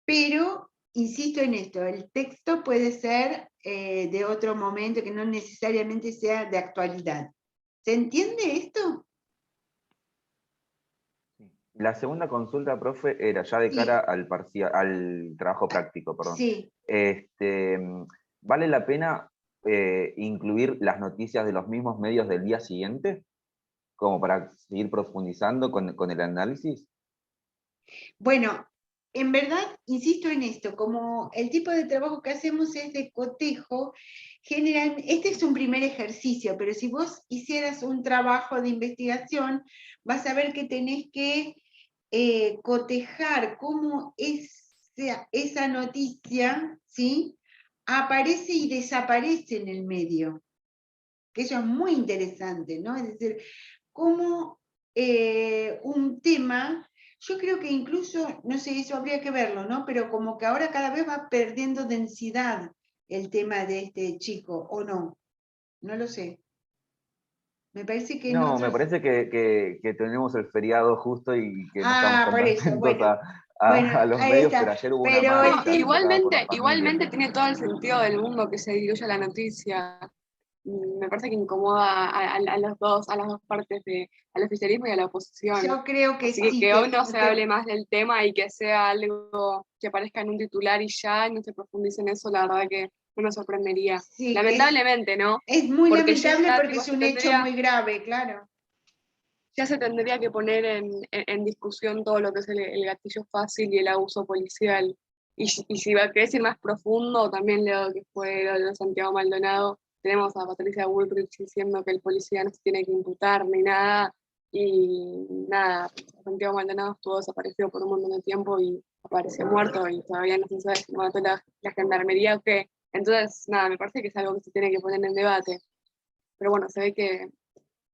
Pero, insisto en esto, el texto puede ser de otro momento, que no necesariamente sea de actualidad. ¿Se entiende esto? La segunda consulta, profe, era ya de Sí. cara al trabajo práctico, perdón. Sí. ¿Vale la pena incluir las noticias de los mismos medios del día siguiente? Como para seguir profundizando con el análisis. Bueno, en verdad, insisto en esto, como el tipo de trabajo que hacemos es de cotejo, este es un primer ejercicio, pero si vos hicieras un trabajo de investigación, vas a ver que tenés que cotejar cómo esa noticia, ¿sí?, aparece y desaparece en el medio. Que eso es muy interesante, ¿no? Es decir, cómo un tema, yo creo que incluso, no sé, eso habría que verlo, ¿no? Pero como que ahora cada vez va perdiendo densidad el tema de este chico, ¿o no? No lo sé. Me parece que en No, me otros... parece que tenemos el feriado justo y que no estamos tan por eso, atentos bueno. Bueno, a los ahí medios, está. pero ayer hubo una Pero el marcha tema... convocada por la familia. Igualmente tiene todo el sentido del mundo que se diluya la noticia. Me parece que incomoda a las dos partes, al oficialismo y a la oposición. Yo creo que Así que sí. hoy no se hable más del tema y que sea algo que aparezca en un titular y ya, y no se profundice en eso, la verdad que no nos sorprendería. Sí, Lamentablemente, ¿no? es muy Porque lamentable ya, porque tipo, es un hecho muy grave, claro. ya se tendría que poner en discusión todo lo que es el gatillo fácil y el abuso policial. Y si querés ir más profundo, también leo que fue lo de Santiago Maldonado. Tenemos a Patricia Bullrich diciendo que el policía no se tiene que imputar ni nada. Y nada, Santiago Maldonado estuvo desaparecido por un montón de tiempo y apareció muerto y todavía no se sabe si mató la gendarmería o qué. Entonces, nada, me parece que es algo que se tiene que poner en debate. Pero bueno, se ve que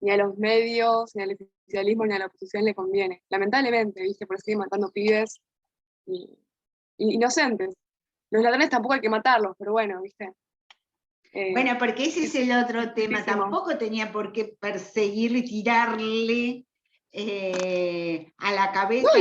ni a los medios, ni al oficialismo, ni a la oposición le conviene. Lamentablemente, ¿viste? Porque siguen matando pibes y inocentes. Los ladrones tampoco hay que matarlos, pero bueno, ¿viste? Bueno, porque ese es el otro tema. Muchísimo. Tampoco tenía por qué perseguirle y tirarle a la cabeza. No,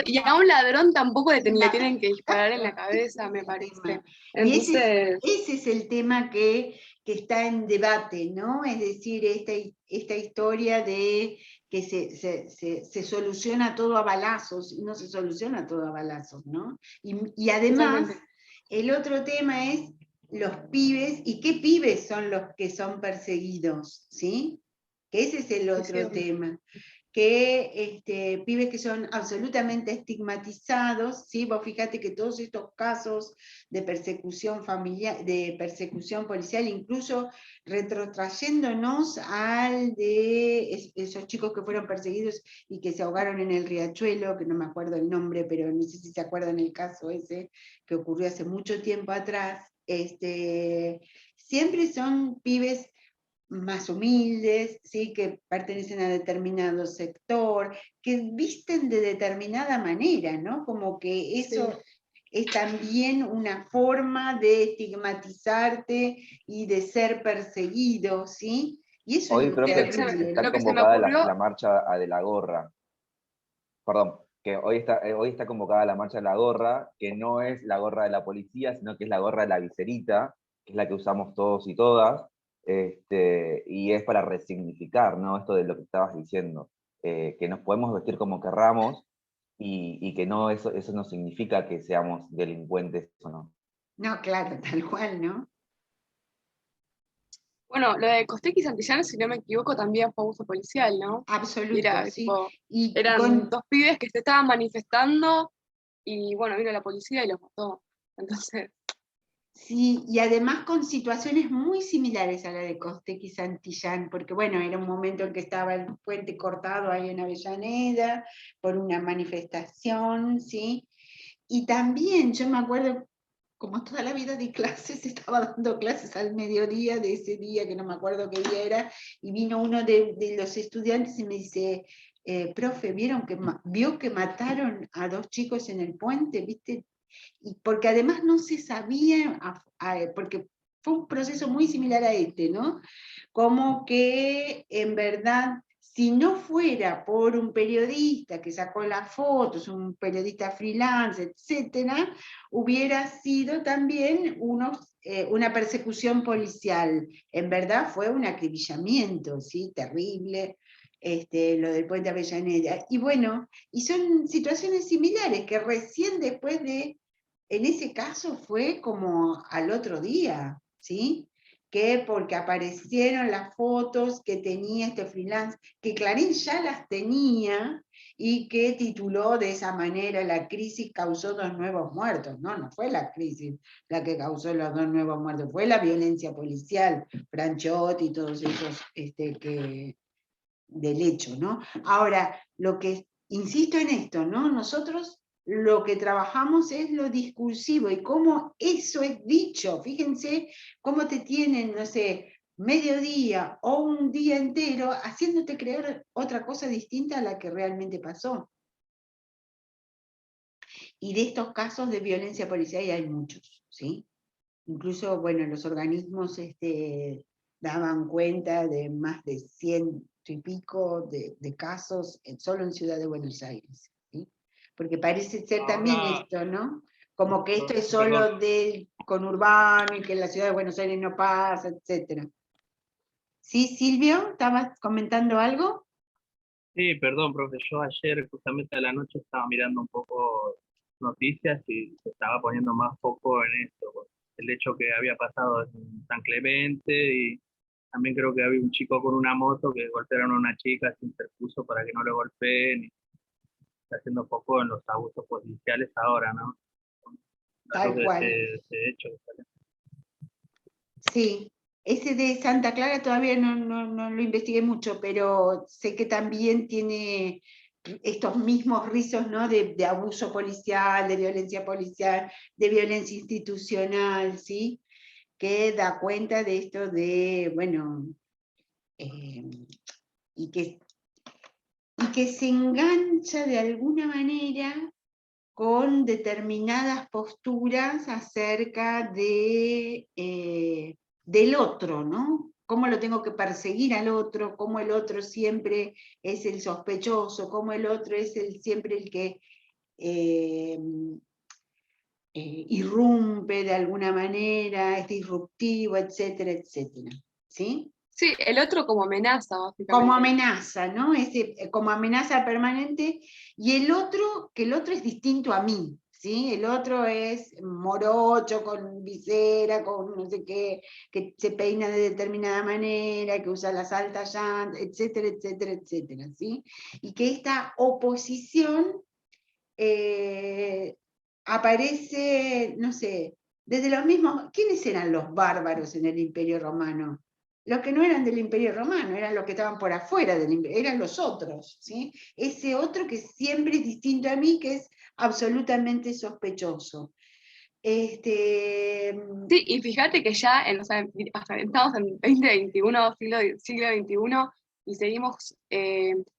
y a un ladrón tampoco le tienen que disparar en la cabeza, me parece. Entonces, Y ese es el tema que está en debate, ¿no? Es decir, esta historia de que se soluciona todo a balazos, y no se soluciona todo a balazos, ¿no? Y además, totalmente. el otro tema es los pibes, y qué pibes son los que son perseguidos, ¿sí? Que ese es el otro tema. que pibes que son absolutamente estigmatizados, ¿sí? Vos fíjate que todos estos casos de persecución familiar, de persecución policial, incluso retrotrayéndonos al de esos chicos que fueron perseguidos y que se ahogaron en el riachuelo, que no me acuerdo el nombre, pero no sé si se acuerdan el caso ese, que ocurrió hace mucho tiempo atrás, siempre son pibes más humildes, ¿sí? Que pertenecen a determinado sector, que visten de determinada manera, ¿no? Como que eso Sí. es también una forma de estigmatizarte y de ser perseguido, ¿sí? Y eso Hoy, es profe, terrible, está Lo que se me convocada ocurrió, la marcha de la gorra. Perdón, que hoy está convocada la marcha de la gorra, que no es la gorra de la policía, sino que es la gorra de la viserita, que es la que usamos todos y todas, y es para resignificar, ¿no? Esto de lo que estabas diciendo, que nos podemos vestir como querramos, y que no, eso no significa que seamos delincuentes o no. No, claro, tal cual, ¿no? bueno, lo de Costec y Santillán, si no me equivoco, también fue abuso policial, ¿no? Y Absoluto, era sí. tipo, Y eran dos pibes que se estaban manifestando y bueno, vino la policía y los mató. Entonces, sí, y además con situaciones muy similares a la de Costec y Santillán, porque bueno, era un momento en que estaba el puente cortado ahí en Avellaneda por una manifestación, ¿sí? Y también yo me acuerdo, como toda la vida di clases, estaba dando clases al mediodía de ese día, que no me acuerdo qué día era, y vino uno de los estudiantes y me dice, profe, vio que mataron a 2 chicos en el puente, ¿viste? Y porque además no se sabía, porque fue un proceso muy similar a este, ¿no? Como que en verdad, si no fuera por un periodista que sacó las fotos, un periodista freelance, etcétera, hubiera sido también una persecución policial. En verdad fue un acribillamiento, ¿sí? Terrible. Lo del puente Avellaneda. Y bueno, y son situaciones similares que recién después en ese caso fue como al otro día, ¿sí? Que porque aparecieron las fotos que tenía este freelance, que Clarín ya las tenía y que tituló de esa manera: la crisis causó 2 nuevos muertos. No, no fue la crisis la que causó los 2 nuevos muertos, fue la violencia policial, Franchotti y todos esos del hecho, ¿no? Ahora, lo que, insisto en esto, ¿no? Nosotros lo que trabajamos es lo discursivo y cómo eso es dicho. Fíjense cómo te tienen, no sé, mediodía o un día entero haciéndote creer otra cosa distinta a la que realmente pasó. Y de estos casos de violencia policial hay muchos, ¿sí? Incluso, bueno, los organismos daban cuenta de más de 100 y pico de casos solo en Ciudad de Buenos Aires, ¿sí? Porque parece ser también Ahora, esto, ¿no? Como que esto es perdón, solo del conurbano y que en la Ciudad de Buenos Aires no pasa, etc. ¿Sí, Silvio? ¿Estabas comentando algo? sí, perdón, profe, yo ayer justamente a la noche estaba mirando un poco noticias y se estaba poniendo más foco en esto, pues, el hecho que había pasado en San Clemente y también creo que había un chico con una moto que golpearon a una chica, se interpuso para que no lo golpeen y está haciendo foco en los abusos policiales ahora, ¿no? La luz Tal de cual. ese hecho. Sí, ese de Santa Clara todavía no lo investigué mucho, pero sé que también tiene estos mismos rizos, ¿no? De abuso policial, de violencia institucional, ¿sí? Que da cuenta de esto de, bueno, eh, y que se engancha de alguna manera con determinadas posturas acerca del otro, ¿no? Cómo lo tengo que perseguir al otro, cómo el otro siempre es el sospechoso, cómo el otro es siempre el que eh, irrumpe de alguna manera, es disruptivo, etcétera, etcétera. ¿Sí? sí, el otro como amenaza, Como básicamente. amenaza, ¿no? Como amenaza permanente, y que el otro es distinto a mí, ¿sí? El otro es morocho, con visera, con no sé qué, que se peina de determinada manera, que usa las altas llantas, etcétera, etcétera, etcétera, ¿sí? Y que esta oposición aparece, no sé, desde los mismos. ¿Quiénes eran los bárbaros en el Imperio Romano? Los que no eran del Imperio Romano, eran los que estaban por afuera del Imperio, eran los otros, ¿sí? Ese otro que siempre es distinto a mí, que es absolutamente sospechoso. Sí, y fíjate que ya estamos en 2021, siglo XXI, y seguimos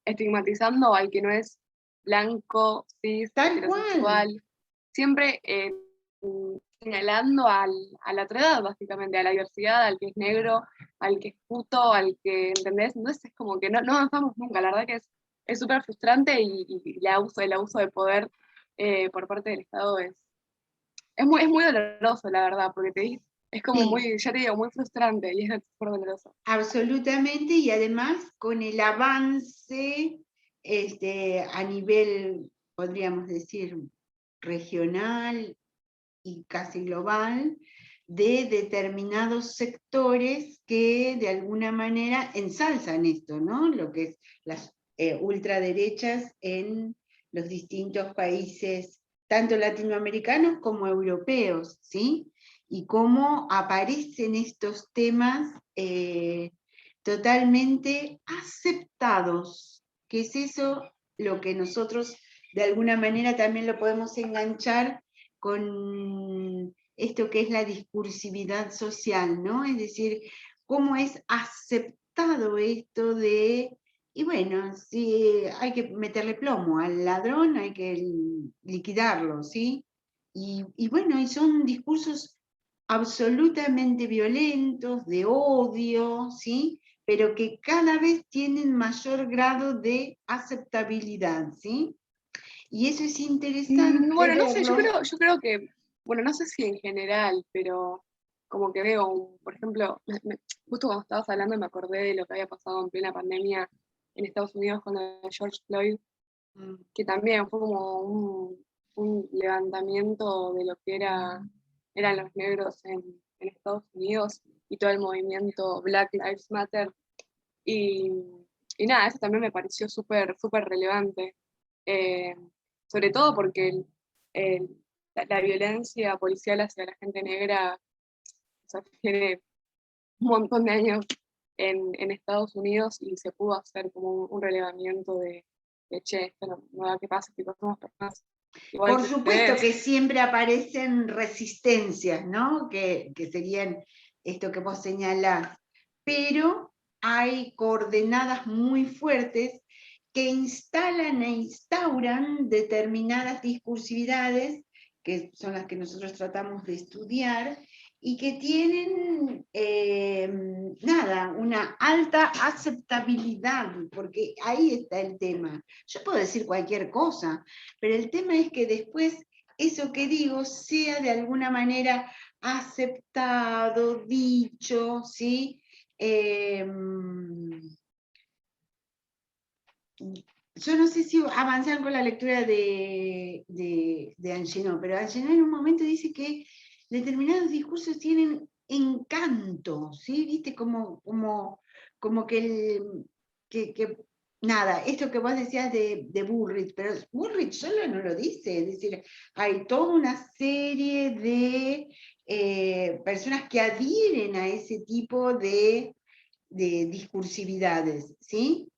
estigmatizando al que no es blanco, cis, Tal heterosexual, cual. siempre señalando a la otra edad, básicamente, a la diversidad, al que es negro, al que es puto, al que, ¿entendés? Entonces es como que no avanzamos nunca, la verdad que es súper frustrante y el abuso de poder por parte del Estado es muy doloroso, la verdad, porque es como Sí, muy, ya te digo, muy frustrante y es súper doloroso. absolutamente, y además con el avance a nivel, podríamos decir, regional y casi global, de determinados sectores que de alguna manera ensalzan esto, ¿no? Lo que es las ultraderechas en los distintos países, tanto latinoamericanos como europeos, ¿sí? Y cómo aparecen estos temas totalmente aceptados, que es eso lo que nosotros de alguna manera también lo podemos enganchar con esto que es la discursividad social, ¿no? Es decir, cómo es aceptado esto de, y bueno, si hay que meterle plomo al ladrón, hay que liquidarlo, ¿sí? Y bueno, y son discursos absolutamente violentos, de odio, ¿sí? Pero que cada vez tienen mayor grado de aceptabilidad, ¿sí? Y eso es interesante Bueno, no sé, verlo. yo creo que, bueno, no sé si en general, pero como que veo, por ejemplo, justo cuando estabas hablando me acordé de lo que había pasado en plena pandemia en Estados Unidos con lo de George Floyd, que también fue como un levantamiento de lo que eran los negros en Estados Unidos y todo el movimiento Black Lives Matter. Y, y nada, eso también me pareció súper relevante. Eh, Sobre todo porque la violencia policial hacia la gente negra, o sea, tiene un montón de años en Estados Unidos y se pudo hacer como un relevamiento che, esto no da que pase, tipo, somos personas igual Por que supuesto ustedes. que siempre aparecen resistencias, ¿no? Que serían esto que vos señalás, pero hay coordenadas muy fuertes que instalan e instauran determinadas discursividades, que son las que nosotros tratamos de estudiar, y que tienen, nada, una alta aceptabilidad, porque ahí está el tema. Yo puedo decir cualquier cosa, pero el tema es que después eso que digo sea de alguna manera aceptado, dicho, ¿sí? Yo no sé si avanzar con la lectura de Angenot, pero Angenot en un momento dice que determinados discursos tienen encanto, ¿sí? ¿Viste? Como que nada, esto que vos decías de Bullrich, pero Bullrich solo no lo dice, es decir, hay toda una serie de personas que adhieren a ese tipo de discursividades, ¿sí?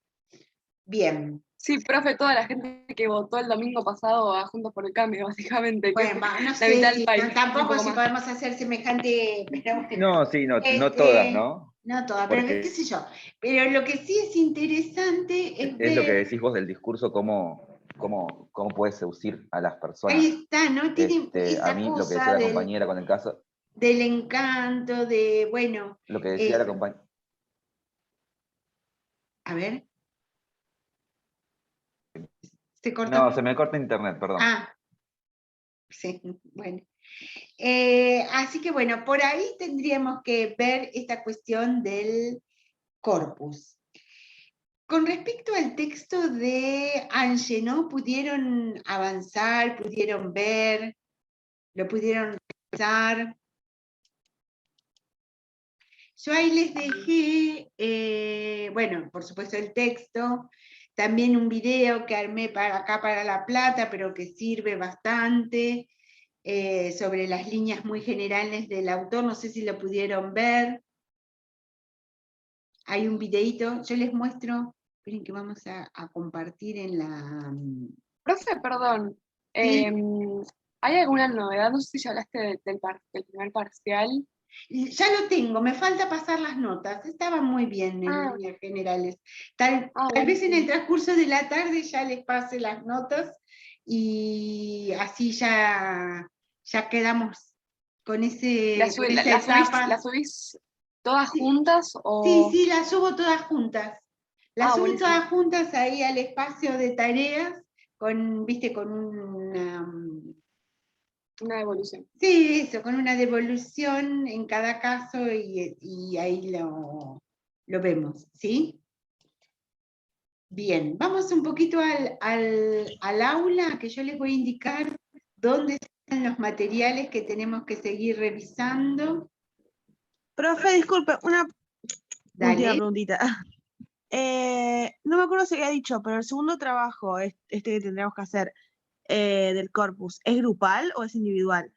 Bien. Sí, profe, toda la gente que votó el domingo pasado a Juntos por el Cambio, básicamente, que es Bueno, no la mitad sé del si, país, y un tampoco poco si más. podemos hacer semejante, pero bueno, No, sí, no todas, ¿no? no toda, pero qué Porque sé yo. Pero lo que sí es interesante es es lo que ver, decís vos del discurso, cómo puede seducir a las ahí personas. está, ¿no? Tiene A esa mí lo que cosa decía la compañera con el caso, del encanto, de, bueno, lo que decía la eh, compañera, a ver, se cortó. no, se me corta internet, perdón. Ah, sí, bueno. Así que bueno, por ahí tendríamos que ver esta cuestión del corpus. Con respecto al texto de Ange, ¿no? ¿Pudieron avanzar, pudieron ver, lo pudieron revisar? Yo ahí les dejé, bueno, por supuesto el texto, también un video que armé acá para La Plata, pero que sirve bastante, sobre las líneas muy generales del autor, no sé si lo pudieron ver. Hay un videíto, yo les muestro, esperen que vamos a compartir en la... Profe, perdón, Sí, ¿hay alguna novedad? No sé si ya hablaste del primer parcial. ya lo tengo, me falta pasar las notas, estaban muy bien en Ah, líneas generales. Tal vez en el buenísimo. transcurso de la tarde ya les pase las notas y así ya quedamos con esa ¿La etapa. subís todas Sí, juntas sí, o...? sí, las subo todas juntas. Las subo Buenísimo. todas juntas ahí al espacio de tareas, viste, con una... Una evolución. Sí, eso, con una devolución en cada caso y ahí lo vemos, ¿sí? Bien, vamos un poquito al aula, que yo les voy a indicar dónde están los materiales que tenemos que seguir revisando. Profe, disculpe, una última Dale. preguntita. No me acuerdo si había dicho, pero el segundo trabajo, este que tendríamos que hacer del corpus, ¿es grupal o es individual?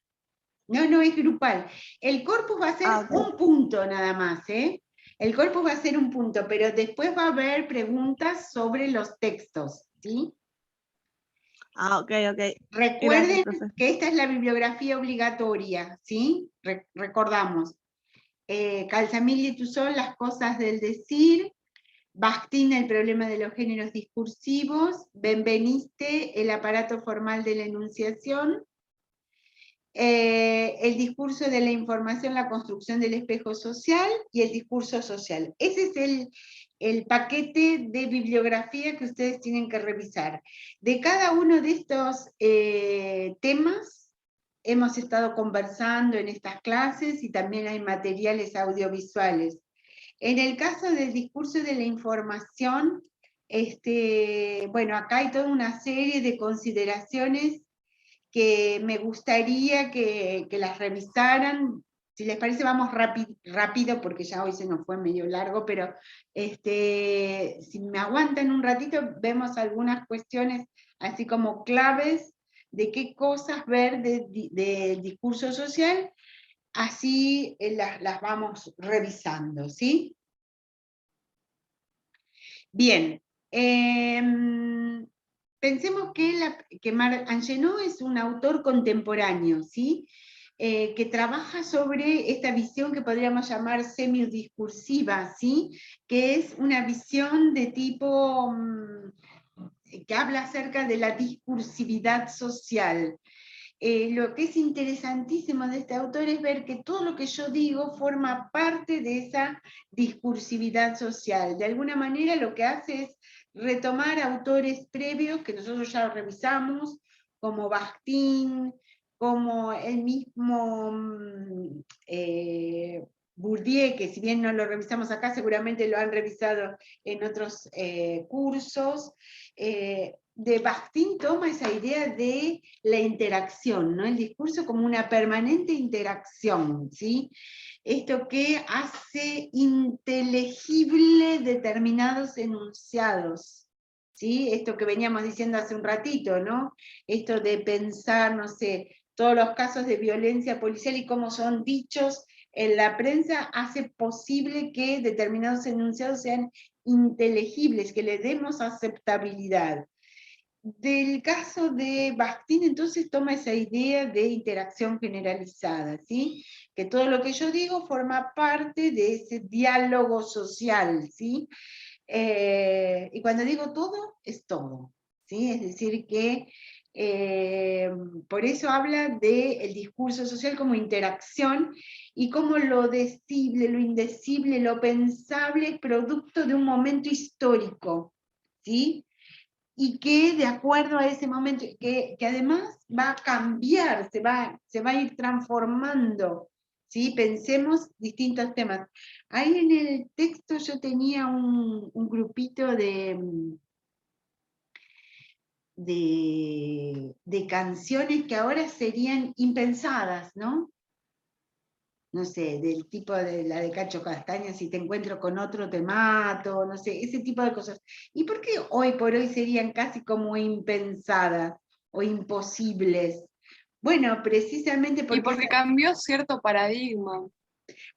No, no es grupal. El corpus va a ser Ah, ok. un punto nada más, ¿eh? El corpus va a ser un punto, pero después va a haber preguntas sobre los textos, ¿sí? Ah, ok, ok. Gracias, Recuerden profe. que esta es la bibliografía obligatoria, ¿sí? Recordamos. Calzamil y Tusol, Las cosas del decir. Bakhtin, El problema de los géneros discursivos. Benveniste, El aparato formal de la enunciación. El discurso de la información, la construcción del espejo social y el discurso social. Ese es el paquete de bibliografía que ustedes tienen que revisar. De cada uno de estos temas hemos estado conversando en estas clases y también hay materiales audiovisuales. En el caso del discurso de la información, bueno, acá hay toda una serie de consideraciones que me gustaría que las revisaran. Si les parece, vamos rápido, porque ya hoy se nos fue medio largo, pero si me aguantan un ratito, vemos algunas cuestiones así como claves de qué cosas ver del discurso social, así las vamos revisando, ¿sí? Bien. Pensemos que Marc Angenot es un autor contemporáneo, ¿sí? Que trabaja sobre esta visión que podríamos llamar semidiscursiva, ¿sí? Que es una visión de tipo que habla acerca de la discursividad social. Lo que es interesantísimo de este autor es ver que todo lo que yo digo forma parte de esa discursividad social. De alguna manera lo que hace es retomar autores previos que nosotros ya revisamos, como Bakhtin, como el mismo Bourdieu, que si bien no lo revisamos acá, seguramente lo han revisado en otros cursos. De Bakhtin toma esa idea de la interacción, ¿no? El discurso como una permanente interacción, ¿sí? Esto que hace inteligible determinados enunciados, ¿sí? Esto que veníamos diciendo hace un ratito, ¿no? Esto de pensar, no sé, todos los casos de violencia policial y cómo son dichos en la prensa hace posible que determinados enunciados sean inteligibles, que le demos aceptabilidad. Del caso de Bakhtin, entonces toma esa idea de interacción generalizada, ¿sí? Que todo lo que yo digo forma parte de ese diálogo social, ¿sí? Y cuando digo todo, es todo, ¿sí? Es decir, que por eso habla del discurso social como interacción y como lo decible, lo indecible, lo pensable es producto de un momento histórico, ¿sí? Y que de acuerdo a ese momento, que además va a cambiar, se va a ir transformando, ¿sí? Pensemos distintos temas. Ahí en el texto yo tenía un grupito de canciones que ahora serían impensadas, ¿no? No sé, del tipo de la de Cacho Castaña, si te encuentro con otro te mato, no sé, ese tipo de cosas. ¿Y por qué hoy por hoy serían casi como impensadas o imposibles? Bueno, precisamente Y porque... porque cambió cierto paradigma.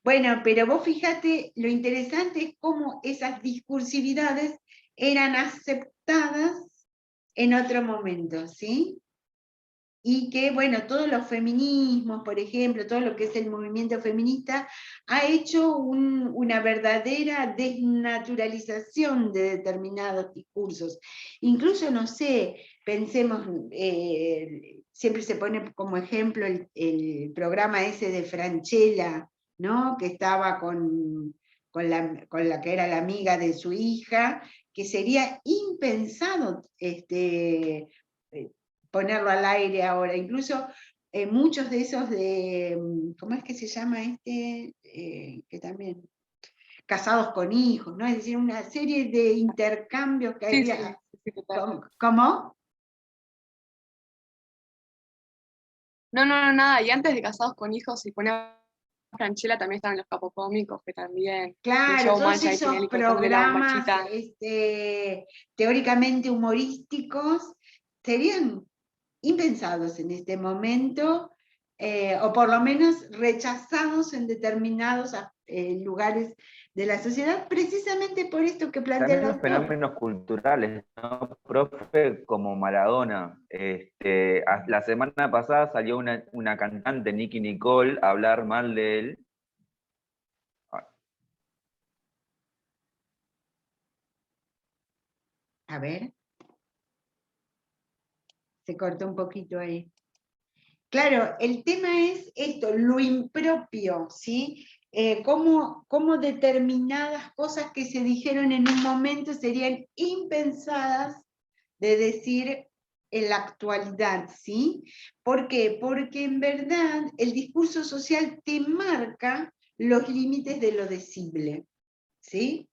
Bueno, pero vos fíjate, lo interesante es cómo esas discursividades eran aceptadas en otro momento, ¿sí? Y que, bueno, todos los feminismos, por ejemplo, todo lo que es el movimiento feminista, ha hecho una verdadera desnaturalización de determinados discursos. Incluso, no sé, pensemos, siempre se pone como ejemplo el programa ese de Francella, ¿no? Que estaba con la que era la amiga de su hija, que sería impensado ponerlo al aire ahora. Incluso muchos de esos ¿cómo es que se llama este? Que también, casados con hijos, ¿no? Es decir, una serie de intercambios que Sí, sí, había. sí, total. ¿Cómo? No, no, no, nada. Y antes de Casados con Hijos, y ponía Franchella, también estaban los capocómicos, que también, el Claro, todos Showmatch, ahí esos Tinelli contándole la programas bombachita. teóricamente humorísticos serían impensados en este momento, o por lo menos rechazados en determinados lugares de la sociedad, precisamente por esto que plantea el También los autor. fenómenos culturales, ¿no, profe? Como Maradona. La semana pasada salió una cantante, Nicki Nicole, a hablar mal de él. A ver, se cortó un poquito ahí. Claro, el tema es esto, lo impropio, ¿sí? Cómo determinadas cosas que se dijeron en un momento serían impensadas de decir en la actualidad, ¿sí? ¿Por qué? Porque en verdad el discurso social te marca los límites de lo decible, ¿sí?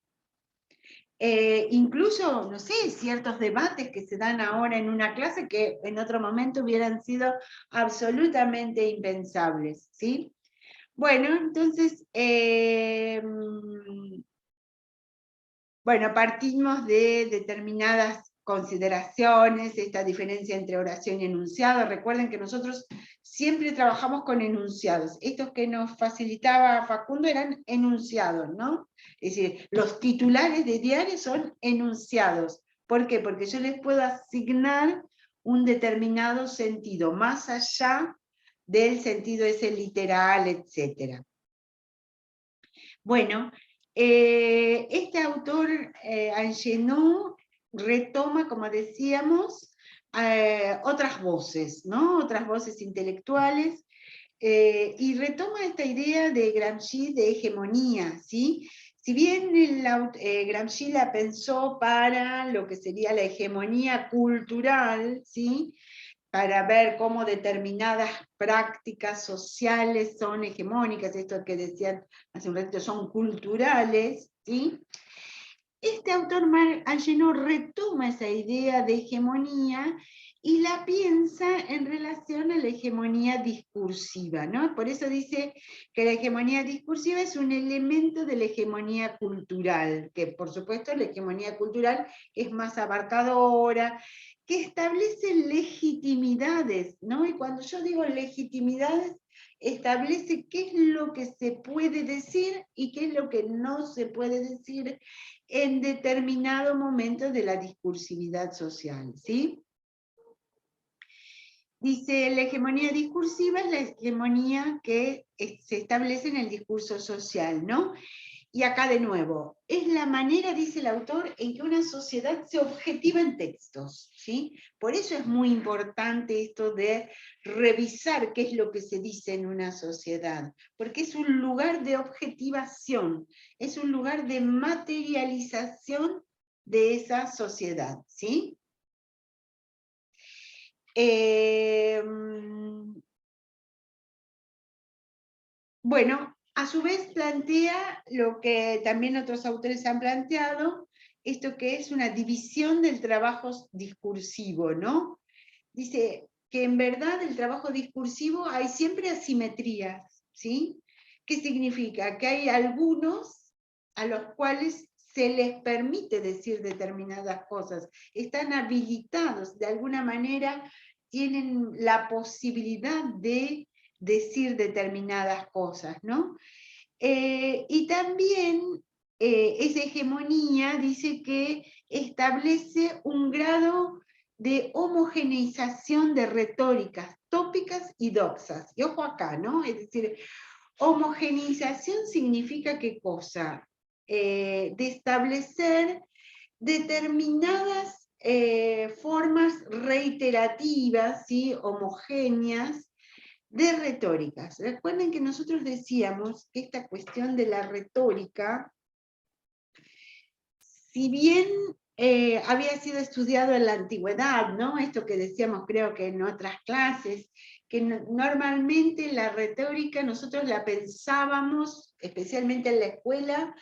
Incluso, no sé, ciertos debates que se dan ahora en una clase que en otro momento hubieran sido absolutamente impensables, ¿sí? Bueno, entonces, bueno, partimos de determinadas consideraciones, esta diferencia entre oración y enunciado. Recuerden que nosotros siempre trabajamos con enunciados. Estos que nos facilitaba Facundo eran enunciados, ¿no? Es decir, los titulares de diario son enunciados. ¿Por qué? Porque yo les puedo asignar un determinado sentido, más allá del sentido ese literal, etc. Bueno, este autor, Angenot, retoma, como decíamos, otras voces, ¿no? Otras voces intelectuales, y retoma esta idea de Gramsci de hegemonía, ¿sí? Si bien Gramsci la pensó para lo que sería la hegemonía cultural, ¿sí? Para ver cómo determinadas prácticas sociales son hegemónicas, esto que decían hace un ratito, son culturales, ¿sí? Este autor Angenot retoma esa idea de hegemonía y la piensa en relación a la hegemonía discursiva, ¿no? Por eso dice que la hegemonía discursiva es un elemento de la hegemonía cultural, que por supuesto la hegemonía cultural es más abarcadora, que establece legitimidades, ¿no? Y cuando yo digo legitimidades, establece qué es lo que se puede decir y qué es lo que no se puede decir en determinado momento de la discursividad social, ¿sí? Dice, la hegemonía discursiva es la hegemonía que se establece en el discurso social, ¿no? Y acá de nuevo, es la manera, dice el autor, en que una sociedad se objetiva en textos, ¿sí? Por eso es muy importante esto de revisar qué es lo que se dice en una sociedad, porque es un lugar de objetivación, es un lugar de materialización de esa sociedad, ¿sí? bueno, a su vez plantea lo que también otros autores han planteado, esto que es una división del trabajo discursivo, ¿no? Dice que en verdad el trabajo discursivo hay siempre asimetrías, ¿sí? ¿Qué significa? Que hay algunos a los cuales se les permite decir determinadas cosas, están habilitados, de alguna manera tienen la posibilidad de decir determinadas cosas, ¿no? Y también esa hegemonía dice que establece un grado de homogeneización de retóricas tópicas y doxas. Y ojo acá, ¿no? Es decir, homogeneización significa qué cosa? De establecer determinadas formas reiterativas, ¿sí? Homogéneas, de retóricas. Recuerden que nosotros decíamos que esta cuestión de la retórica, si bien había sido estudiado en la antigüedad, ¿no? Esto que decíamos creo que en otras clases, que normalmente la retórica nosotros la pensábamos, especialmente en la escuela,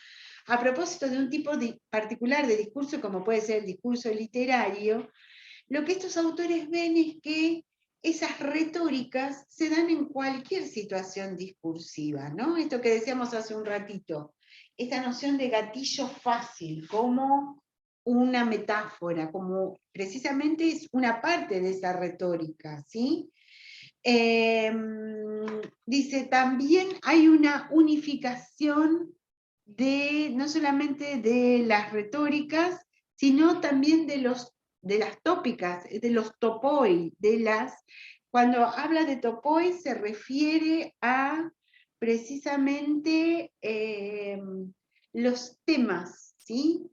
a propósito de un tipo particular de discurso, como puede ser el discurso literario. Lo que estos autores ven es que esas retóricas se dan en cualquier situación discursiva, ¿no? Esto que decíamos hace un ratito, esta noción de gatillo fácil, como una metáfora, como precisamente es una parte de esa retórica, ¿sí? Dice, también hay una unificación de, no solamente de las retóricas, sino también de las tópicas, de los topoi, cuando habla de topoi se refiere a precisamente los temas, ¿sí?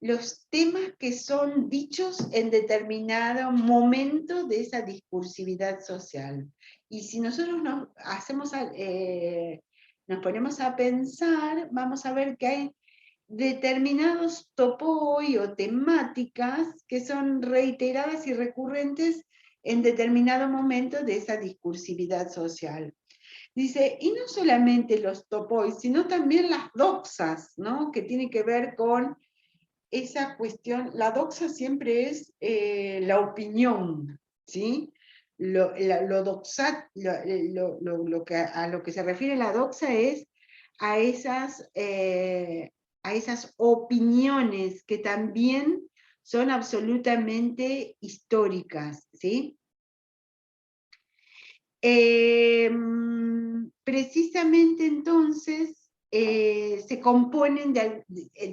Los temas que son dichos en determinado momento de esa discursividad social. Y si nosotros nos ponemos a pensar, vamos a ver que hay determinados topoi o temáticas que son reiteradas y recurrentes en determinado momento de esa discursividad social. Dice, y no solamente los topoi, sino también las doxas, ¿no? Que tiene que ver con esa cuestión. La doxa siempre es la opinión, ¿sí? A lo que se refiere la doxa es a esas opiniones que también son absolutamente históricas, ¿sí? Precisamente entonces se componen,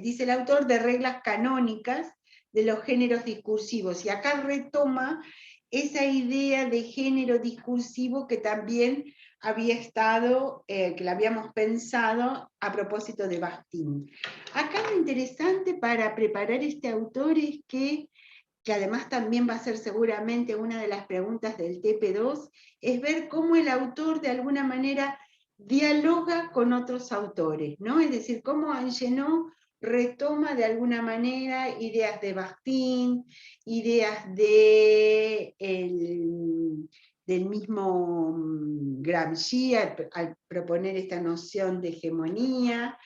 dice el autor, de reglas canónicas de los géneros discursivos, y acá retoma esa idea de género discursivo que también había estado, que la habíamos pensado a propósito de Bakhtin. Acá lo interesante para preparar este autor es que además también va a ser seguramente una de las preguntas del TP2, es ver cómo el autor de alguna manera dialoga con otros autores, ¿no? Es decir, cómo Angenot retoma de alguna manera ideas de Bakhtin, ideas del mismo Gramsci al proponer esta noción de hegemonía,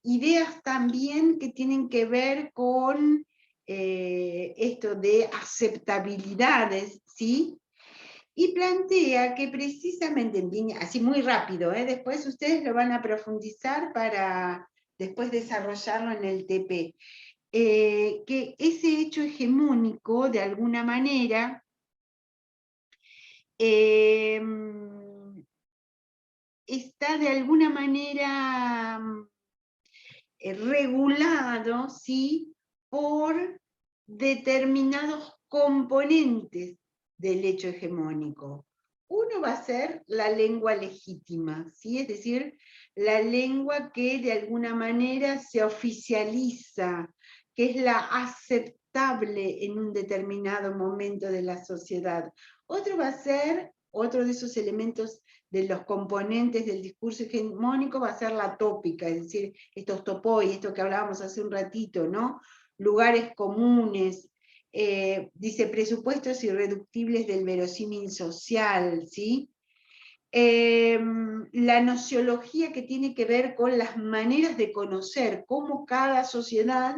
ideas también que tienen que ver con esto de aceptabilidades, ¿sí? Y plantea que precisamente en línea, así muy rápido, después ustedes lo van a profundizar para después desarrollarlo en el TP, que ese hecho hegemónico, de alguna manera, está de alguna manera regulado, ¿sí? Por determinados componentes del hecho hegemónico. Uno va a ser la lengua legítima, ¿sí? Es decir, la lengua que de alguna manera se oficializa, que es la aceptable en un determinado momento de la sociedad. Otro va a ser, otro de esos elementos de los componentes del discurso hegemónico va a ser la tópica, es decir, estos topoi, esto que hablábamos hace un ratito, ¿no? Lugares comunes, dice presupuestos irreductibles del verosímil social, ¿sí? la nociología que tiene que ver con las maneras de conocer, cómo cada sociedad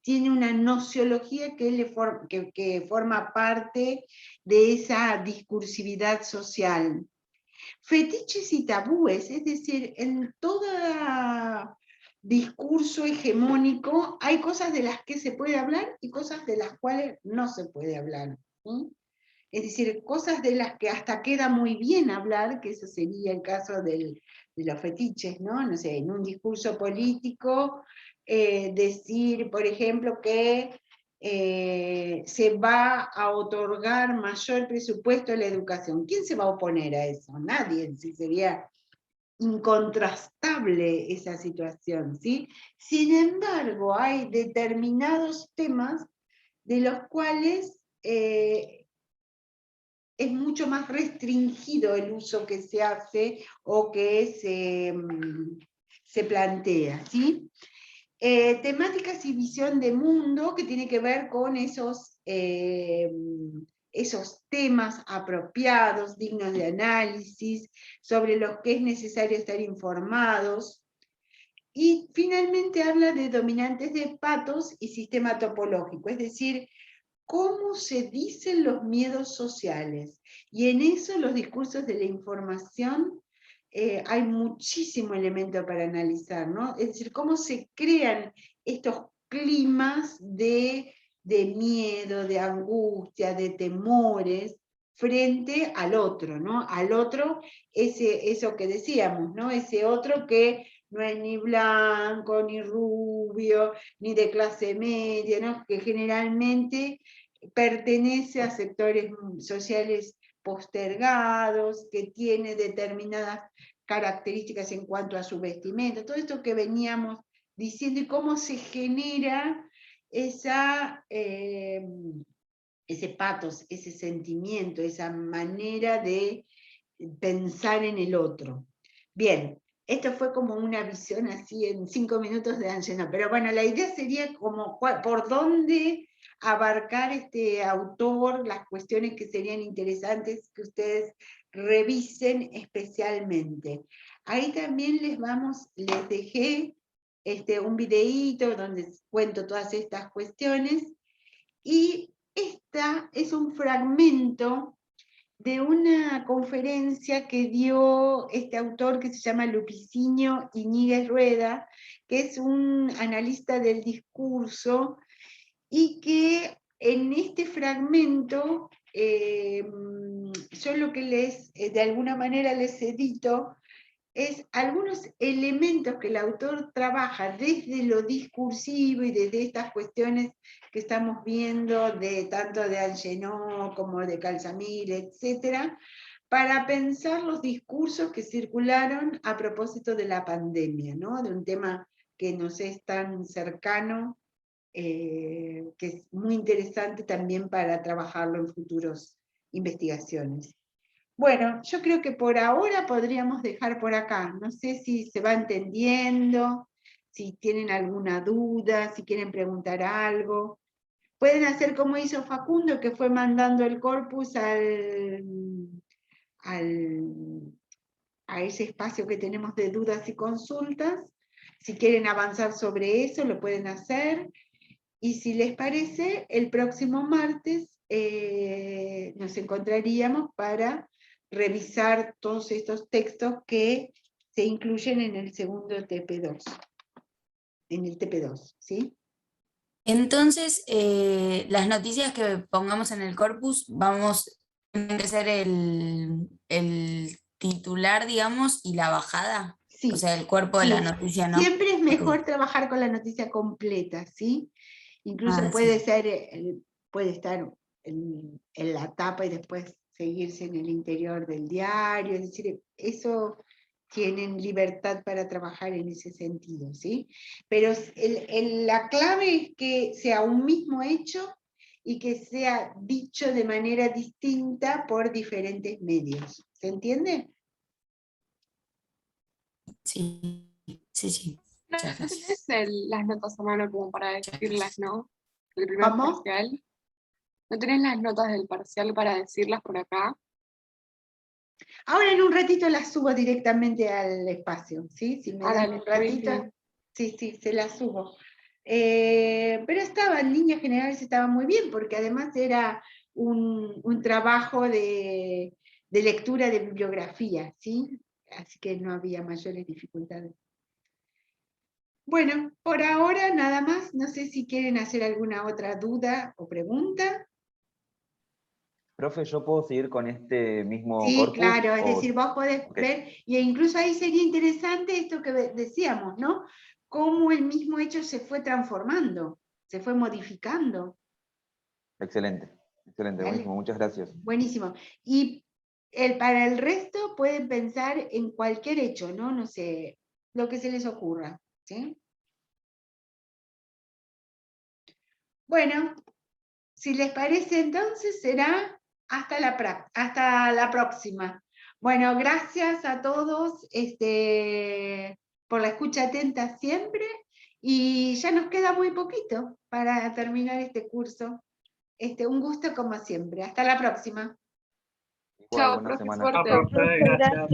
tiene una nociología que forma parte de esa discursividad social. Fetiches y tabúes, es decir, en todo discurso hegemónico hay cosas de las que se puede hablar y cosas de las cuales no se puede hablar, ¿sí? Es decir, cosas de las que hasta queda muy bien hablar, que eso sería el caso de los fetiches, ¿no? No sé, en un discurso político, decir, por ejemplo, que se va a otorgar mayor presupuesto a la educación. ¿Quién se va a oponer a eso? Nadie, si sería incontrastable esa situación, ¿sí? Sin embargo, hay determinados temas de los cuales es mucho más restringido el uso que se hace o que se plantea, ¿sí? Temáticas y visión de mundo que tiene que ver con esos temas apropiados, dignos de análisis, sobre los que es necesario estar informados. Y finalmente habla de dominantes de patos y sistema topológico, es decir, cómo se dicen los miedos sociales. Y en eso los discursos de la información hay muchísimo elemento para analizar, ¿no? Es decir, cómo se crean estos climas de miedo, de angustia, de temores frente al otro, ¿no? Al otro, eso que decíamos, ¿no? Ese otro que no es ni blanco, ni rubio, ni de clase media, ¿no? Que generalmente pertenece a sectores sociales postergados, que tiene determinadas características en cuanto a su vestimenta, todo esto que veníamos diciendo y cómo se genera ese patos, ese sentimiento, esa manera de pensar en el otro. Bien, esto fue como una visión así en 5 minutos de Angelo, pero bueno, la idea sería como por dónde abarcar este autor, las cuestiones que serían interesantes que ustedes revisen especialmente. Ahí también les dejé un videíto donde cuento todas estas cuestiones, y esta es un fragmento de una conferencia que dio este autor que se llama Lupicinio Iñiguez Rueda, que es un analista del discurso, y que en este fragmento, yo lo que de alguna manera les edito, es algunos elementos que el autor trabaja desde lo discursivo y desde estas cuestiones que estamos viendo, tanto de Angenot como de Calsamil, etc., para pensar los discursos que circularon a propósito de la pandemia, ¿no? De un tema que nos es tan cercano, que es muy interesante también para trabajarlo en futuras investigaciones. Bueno, yo creo que por ahora podríamos dejar por acá. No sé si se va entendiendo, si tienen alguna duda, si quieren preguntar algo. Pueden hacer como hizo Facundo, que fue mandando el corpus a ese espacio que tenemos de dudas y consultas. Si quieren avanzar sobre eso, lo pueden hacer. Y si les parece, el próximo martes nos encontraríamos para revisar todos estos textos que se incluyen en el segundo TP2, en el TP2, ¿sí? Entonces, las noticias que pongamos en el corpus, tienen que ser el titular, digamos, y la bajada. Sí, O sea, el cuerpo de sí. la noticia, ¿no? Siempre es mejor Ok. trabajar con la noticia completa, ¿sí? Incluso puede Sí. ser, puede estar en la tapa y después seguirse en el interior del diario, es decir, eso tienen libertad para trabajar en ese sentido, ¿sí? Pero la clave es que sea un mismo hecho y que sea dicho de manera distinta por diferentes medios, ¿se entiende? Sí. No, Muchas no gracias. tenés las notas a mano como para decirlas, ¿no? El primer ¿Cómo? parcial. ¿No tenés las notas del parcial para decirlas por acá? Ahora en un ratito las subo directamente al espacio, ¿sí? Si me Ah, dan dale, un ratito, buenísimo. sí, se las subo. Pero en líneas generales estaba muy bien, porque además era un trabajo de lectura de bibliografía, ¿sí? Así que no había mayores dificultades. Bueno, por ahora nada más. No sé si quieren hacer alguna otra duda o pregunta. Profe, ¿yo puedo seguir con este mismo Sí, corpus? claro, es o- decir, vos podés ok, ver, y incluso ahí sería interesante esto que decíamos, ¿no? Cómo el mismo hecho se fue transformando, se fue modificando. excelente, ¿Vale? buenísimo, muchas gracias. Buenísimo. Y para el resto pueden pensar en cualquier hecho, ¿no? No sé, lo que se les ocurra, ¿sí? Bueno, si les parece entonces será hasta la próxima. Bueno, gracias a todos por la escucha atenta siempre y ya nos queda muy poquito para terminar este curso. Un gusto como siempre. Hasta la próxima. Igual, Chao, buena profe, semana. Chao, suerte. profe, gracias.